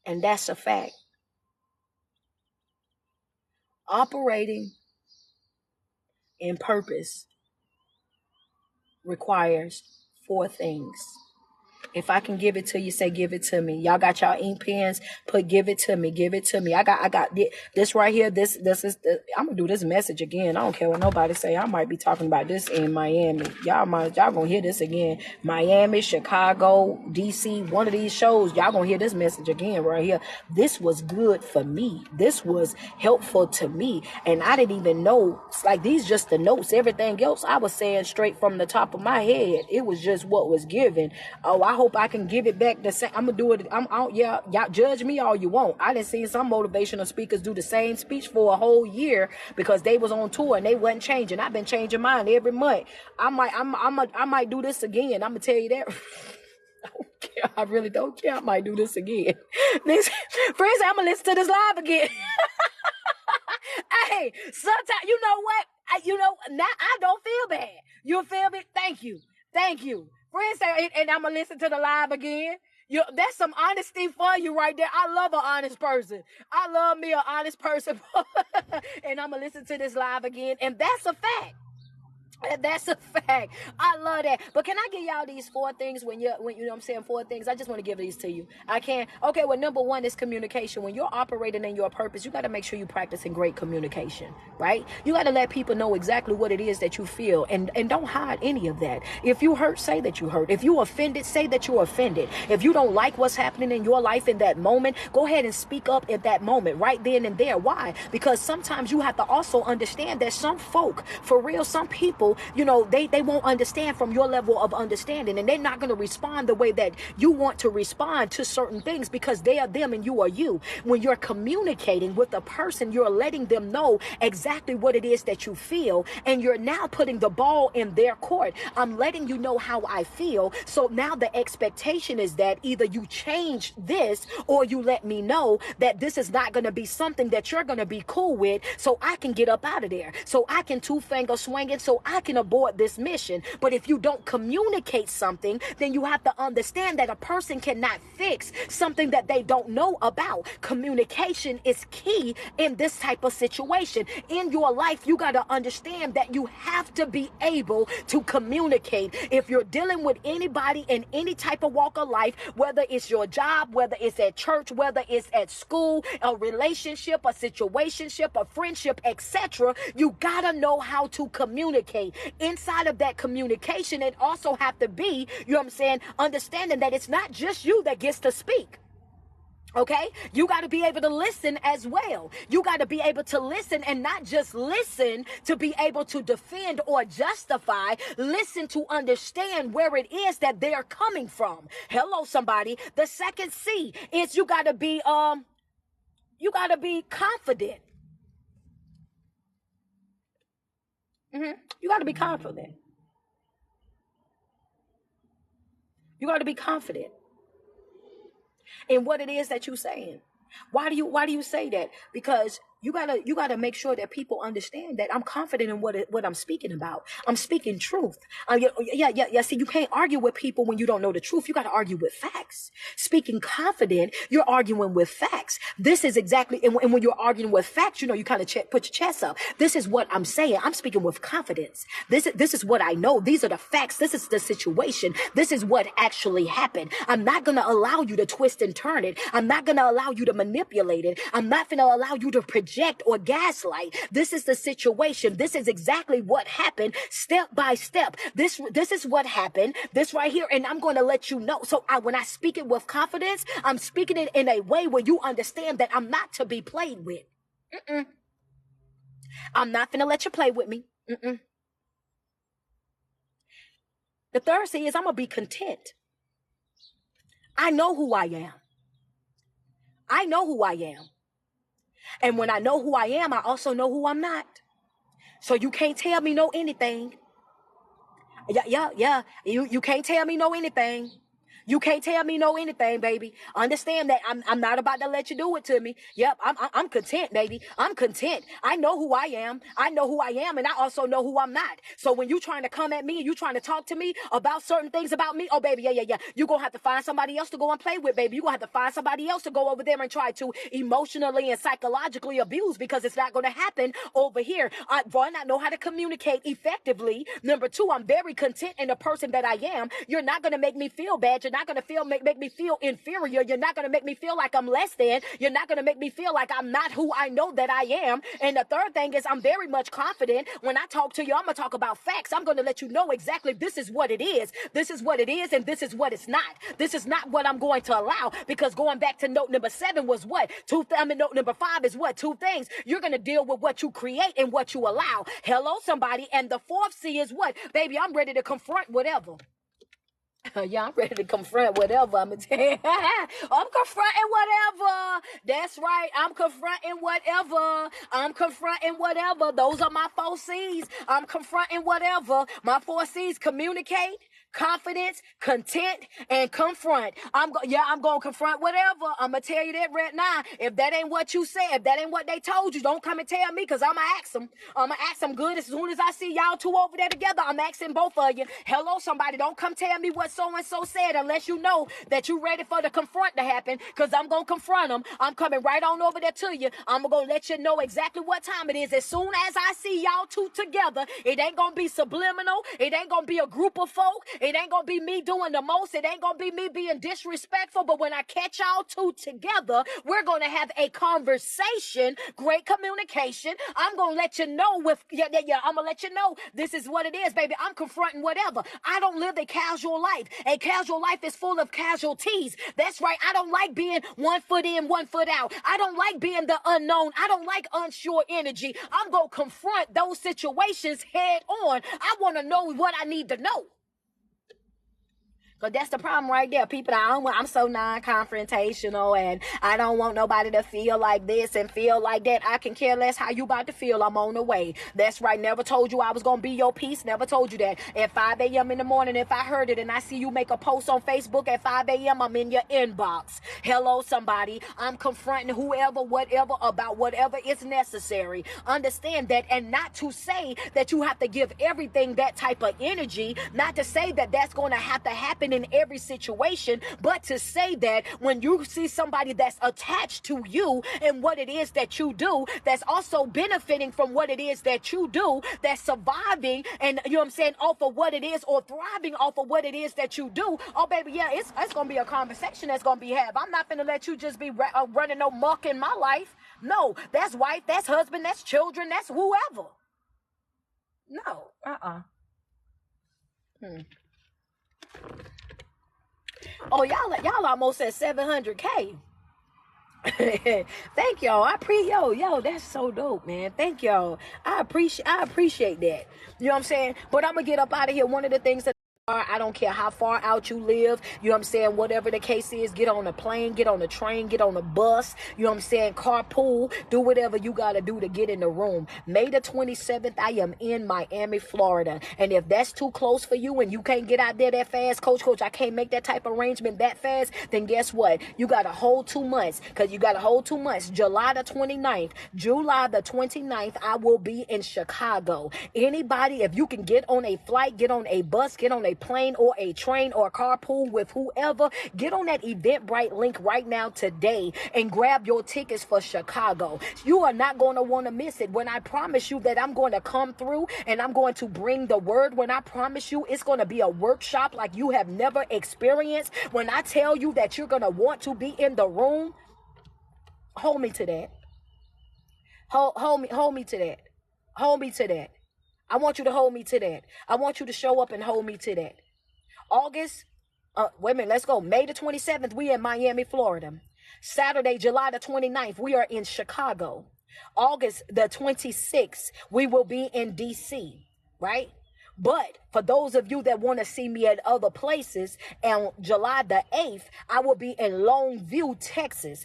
And that's a fact. Operating in purpose requires 4 things. If I can give it to you, say, give it to me. Y'all got y'all ink pens? Put, give it to me. Give it to me. I got this right here. This is, I'm going to do this message again. I don't care what nobody say. I might be talking about this in Miami. Y'all going to hear this again. Miami, Chicago, DC, one of these shows. Y'all going to hear this message again right here. This was good for me. This was helpful to me. And I didn't even know, it's like these just the notes. Everything else I was saying straight from the top of my head. It was just what was given. Oh, I hope I can give it back the same. I'm gonna do it. Y'all judge me all you want. I done seen some motivational speakers do the same speech for a whole year because they was on tour and they wasn't changing. I've been changing mine every month. I might do this again. I'm gonna tell you that. I don't care. I really don't care. I might do this again. Friends, I'm gonna listen to this live again. Hey, sometimes you know what? Now I don't feel bad. You feel me? Thank you. Friends say, and I'm going to listen to the live again. That's some honesty for you right there. I love an honest person. I love me an honest person. And I'm going to listen to this live again. And that's a fact. That's a fact. I love that. But can I give y'all these 4 things when you know what I'm saying, 4 things? I just want to give these to you. I can. Okay, well, number 1 is communication. When you're operating in your purpose, you got to make sure you're practicing great communication, right? You got to let people know exactly what it is that you feel and don't hide any of that. If you hurt, say that you hurt. If you offended, say that you're offended. If you don't like what's happening in your life in that moment, go ahead and speak up at that moment, right then and there. Why? Because sometimes you have to also understand that some folk, for real, some people, they won't understand from your level of understanding, and they're not going to respond the way that you want to respond to certain things because they are them and you are you. When you're communicating with a person, you're letting them know exactly what it is that you feel, and you're now putting the ball in their court. I'm letting you know how I feel. So now the expectation is that either you change this or you let me know that this is not going to be something that you're going to be cool with, so I can get up out of there, so I can 2-finger swing it, so I can abort this mission. But if you don't communicate something, then you have to understand that a person cannot fix something that they don't know about. Communication is key in this type of situation. In your life, you got to understand that you have to be able to communicate. If you're dealing with anybody in any type of walk of life, whether it's your job, whether it's at church, whether it's at school, a relationship, a situationship, a friendship, etc., you got to know how to communicate. Inside of that communication, it also have to be, you know what I'm saying, understanding that it's not just you that gets to speak. Okay, you got to be able to listen as well. You got to be able to listen, and not just listen to be able to defend or justify. Listen to understand where it is that they're coming from. Hello, somebody. The second C is you got to be confident. You got to be confident. You got to be confident in what it is that you're saying. Why do you say that? Because you gotta make sure that people understand that I'm confident in what I'm speaking about. I'm speaking truth. Yeah. See, you can't argue with people when you don't know the truth. You got to argue with facts. Speaking confident, you're arguing with facts. This is exactly, and when you're arguing with facts, you kind of put your chest up. This is what I'm saying. I'm speaking with confidence. This is what I know. These are the facts. This is the situation. This is what actually happened. I'm not gonna allow you to twist and turn it. I'm not gonna allow you to manipulate it. I'm not gonna allow you to project or gaslight. This is the situation. This is exactly what happened, step by step. This is what happened. This right here, and I'm going to let you know. So when I speak it with confidence, I'm speaking it in a way where you understand that I'm not to be played with. I'm not gonna let you play with me. The third thing is I'm gonna be content. I know who I am. I know who I am. And when I know who I am, I also know who I'm not. So you can't tell me no anything. Yeah. You can't tell me no anything. You can't tell me no anything, baby. Understand that I'm not about to let you do it to me. Yep, I'm content, baby. I'm content. I know who I am. I know who I am, and I also know who I'm not. So when you trying to come at me and you trying to talk to me about certain things about me, oh, baby, yeah. You're going to have to find somebody else to go and play with, baby. You're going to have to find somebody else to go over there and try to emotionally and psychologically abuse, because it's not going to happen over here. One, I know how to communicate effectively. Number two, I'm very content in the person that I am. You're not going to make me feel bad. You're not going to make me feel inferior. You're not going to make me feel like I'm less than. You're not going to make me feel like I'm not who I know that I am. And the third thing is I'm very much confident. When I talk to you, I'm going to talk about facts. I'm going to let you know exactly this is what it is. This is what it is, and this is what it's not. This is not what I'm going to allow, because going back to note number 7 was what? Note number 5 is what? 2 things. You're going to deal with what you create and what you allow. Hello, somebody. And the fourth C is what? Baby, I'm ready to confront whatever. Yeah, I'm ready to confront whatever. I'm confronting whatever. That's right. I'm confronting whatever. I'm confronting whatever. Those are my 4 C's. I'm confronting whatever. My 4 C's: communicate, confidence, content, and confront. I'm going to confront whatever. I'm going to tell you that right now. If that ain't what you said, if that ain't what they told you, don't come and tell me, because I'm going to ask them. I'm going to ask them good. As soon as I see y'all 2 over there together, I'm asking both of you. Hello, somebody. Don't come tell me what so-and-so said unless you know that you ready for the confront to happen, because I'm going to confront them. I'm coming right on over there to you. I'm going to let you know exactly what time it is. As soon as I see y'all 2 together, it ain't going to be subliminal. It ain't going to be a group of folk. It ain't going to be me doing the most. It ain't going to be me being disrespectful. But when I catch y'all 2 together, we're going to have a conversation, great communication. I'm going to let you know I'm going to let you know this is what it is, baby. I'm confronting whatever. I don't live a casual life. A casual life is full of casualties. That's right. I don't like being 1 foot in, 1 foot out. I don't like being the unknown. I don't like unsure energy. I'm going to confront those situations head on. I want to know what I need to know. Because that's the problem right there. People, I'm so non-confrontational, and I don't want nobody to feel like this and feel like that. I can care less how you about to feel. I'm on the way. That's right. Never told you I was going to be your peace. Never told you that. At 5 a.m. in the morning, if I heard it and I see you make a post on Facebook at 5 a.m., I'm in your inbox. Hello, somebody. I'm confronting whoever, whatever, about whatever is necessary. Understand that, and not to say that you have to give everything that type of energy. Not to say that that's going to have to happen in every situation, but to say that when you see somebody that's attached to you and what it is that you do, that's also benefiting from what it is that you do, that's surviving and, you know what I'm saying, off of what it is, or thriving off of what it is that you do. Oh, baby, yeah, it's going to be a conversation that's going to be had. I'm not going to let you just be running no muck in my life. No, that's wife, that's husband, that's children, that's whoever. No, Oh, y'all almost at 700K. Thank y'all. Yo, that's so dope, man. Thank y'all. I appreciate that. You know what I'm saying? But I'm gonna get up out of here. One of the things that I don't care how far out you live, you know what I'm saying, whatever the case is, get on a plane, get on a train, get on a bus, you know what I'm saying, carpool, do whatever you got to do to get in the room. May the 27th, I am in Miami, Florida. And if that's too close for you and you can't get out there that fast, coach, I can't make that type of arrangement that fast, then guess what? You got a whole 2 months, because you got a whole 2 months. July the 29th, I will be in Chicago. Anybody, if you can get on a flight, get on a bus, get on a plane or a train or a carpool with whoever, get on that Eventbrite link right now today and grab your tickets for Chicago. You are not going to want to miss it. When I promise you that I'm going to come through and I'm going to bring the word, when I promise you it's going to be a workshop like you have never experienced, when I tell you that you're going to want to be in the room, hold me to that. Hold me to that. Hold me to that. I want you to hold me to that. I want you to show up and hold me to that. Wait a minute, let's go. May the 27th, we in Miami, Florida. Saturday, July the 29th, we are in Chicago. August the 26th, we will be in DC, right? But for those of you that want to see me at other places, on July the 8th, I will be in Longview, Texas.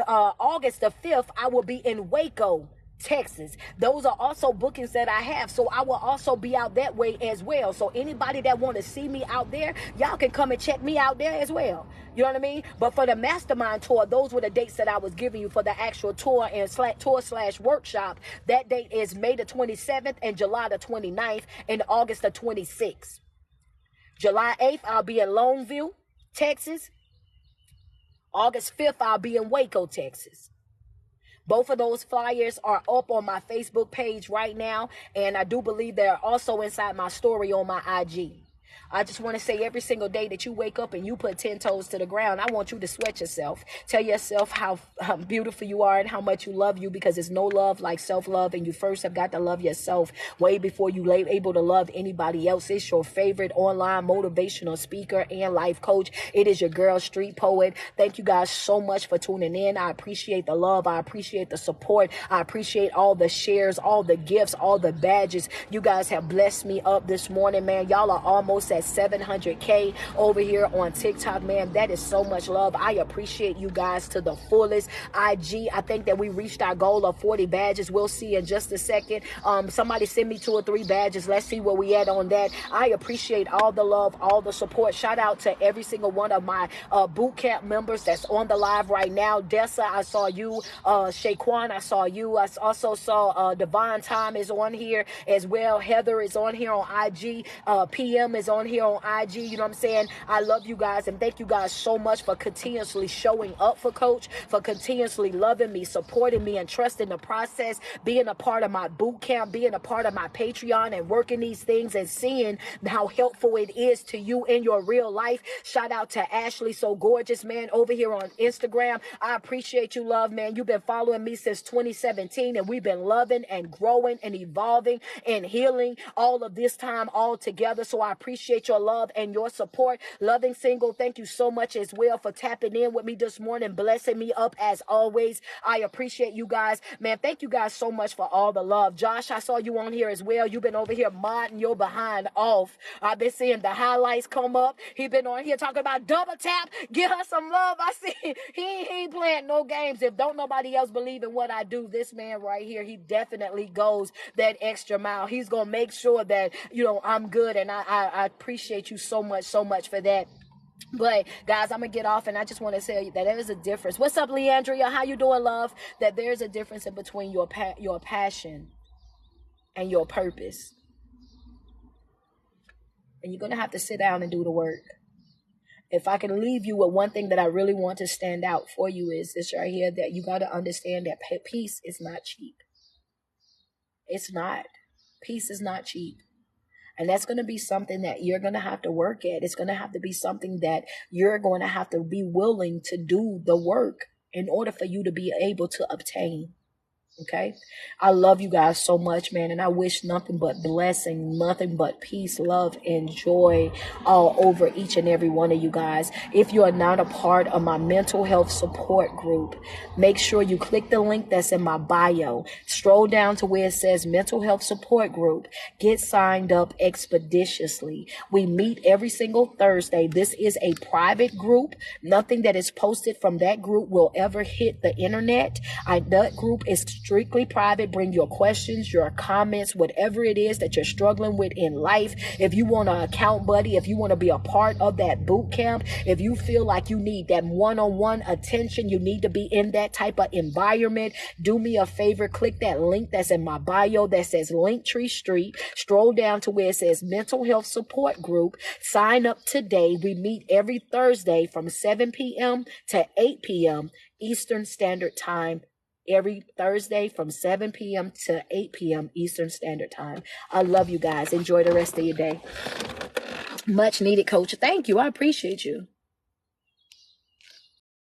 August the 5th, I will be in Waco, Texas. Those are also bookings that I have, so I will also be out that way as well. So anybody that want to see me out there, y'all can come and check me out there as well. You know what I mean? But for the mastermind tour, those were the dates that I was giving you for the actual tour and workshop. That date is May the 27th and July the 29th and August the 26th. July 8th, I'll be in Longview, Texas. August 5th, I'll be in Waco, Texas. Both of those flyers are up on my Facebook page right now, and I do believe they're also inside my story on my IG. I just want to say, every single day that you wake up and you put 10 toes to the ground, I want you to sweat yourself. Tell yourself how beautiful you are and how much you love you, because there's no love like self-love, and you first have got to love yourself way before you able to love anybody else. It's your favorite online motivational speaker and life coach. It is your girl, Street Poet. Thank you guys so much for tuning in. I appreciate the love. I appreciate the support. I appreciate all the shares, all the gifts, all the badges. You guys have blessed me up this morning, man. Y'all are almost at 700K over here on TikTok, man. That is so much love. I appreciate you guys to the fullest. IG, I think that we reached our goal of 40 badges. We'll see in just a second. Somebody send me 2 or 3 badges. Let's see where we at on that. I appreciate all the love, all the support. Shout out to every single one of my boot camp members that's on the live right now. Dessa, I saw you. Shaquan, I saw you. I also saw Devon Tom is on here as well. Heather is on here on IG. PM is on here on IG. You know what I'm saying? I love you guys, and thank you guys so much for continuously showing up for Coach, for continuously loving me, supporting me, and trusting the process, being a part of my boot camp, being a part of my Patreon, and working these things and seeing how helpful it is to you in your real life. Shout out to Ashley, so gorgeous, man, over here on Instagram. I appreciate you, love, man. You've been following me since 2017, and we've been loving and growing and evolving and healing all of this time all together. So I appreciate appreciate your love and your support. Loving Single, thank you so much as well for tapping in with me this morning, blessing me up as always. I appreciate you guys. Man, thank you guys so much for all the love. Josh, I saw you on here as well. You've been over here modding your behind off. I've been seeing the highlights come up. He been on here talking about double tap. Give her some love. I see he ain't playing no games. If don't nobody else believe in what I do, this man right here, he definitely goes that extra mile. He's going to make sure that, you know, I'm good. And I appreciate you so much for that. But guys, I'm gonna get off, and I just want to tell you that there is a difference. What's up, Leandria? How you doing, love? That there's a difference in between your passion and your purpose, and you're gonna have to sit down and do the work. If I can leave you with one thing that I really want to stand out for you is this right here, that you got to understand that peace is not cheap. It's not. Peace is not cheap. And that's going to be something that you're going to have to work at. It's going to have to be something that you're going to have to be willing to do the work in order for you to be able to obtain. Okay. I love you guys so much, man. And I wish nothing but blessing, nothing but peace, love, and joy all over each and every one of you guys. If you are not a part of my mental health support group, make sure you click the link that's in my bio. Stroll down to where it says mental health support group. Get signed up expeditiously. We meet every single Thursday. This is a private group. Nothing that is posted from that group will ever hit the internet. That group is strictly private. Bring your questions, your comments, whatever it is that you're struggling with in life. If you want an account buddy, if you want to be a part of that boot camp, if you feel like you need that one-on-one attention, you need to be in that type of environment, do me a favor, click that link that's in my bio that says Linktree Street. Stroll down to where it says mental health support group. Sign up today. We meet every Thursday from 7 p.m. to 8 p.m. Eastern Standard Time. Every Thursday from 7 p.m. to 8 p.m. Eastern Standard Time. I love you guys. Enjoy the rest of your day. Much needed, coach. Thank you. I appreciate you.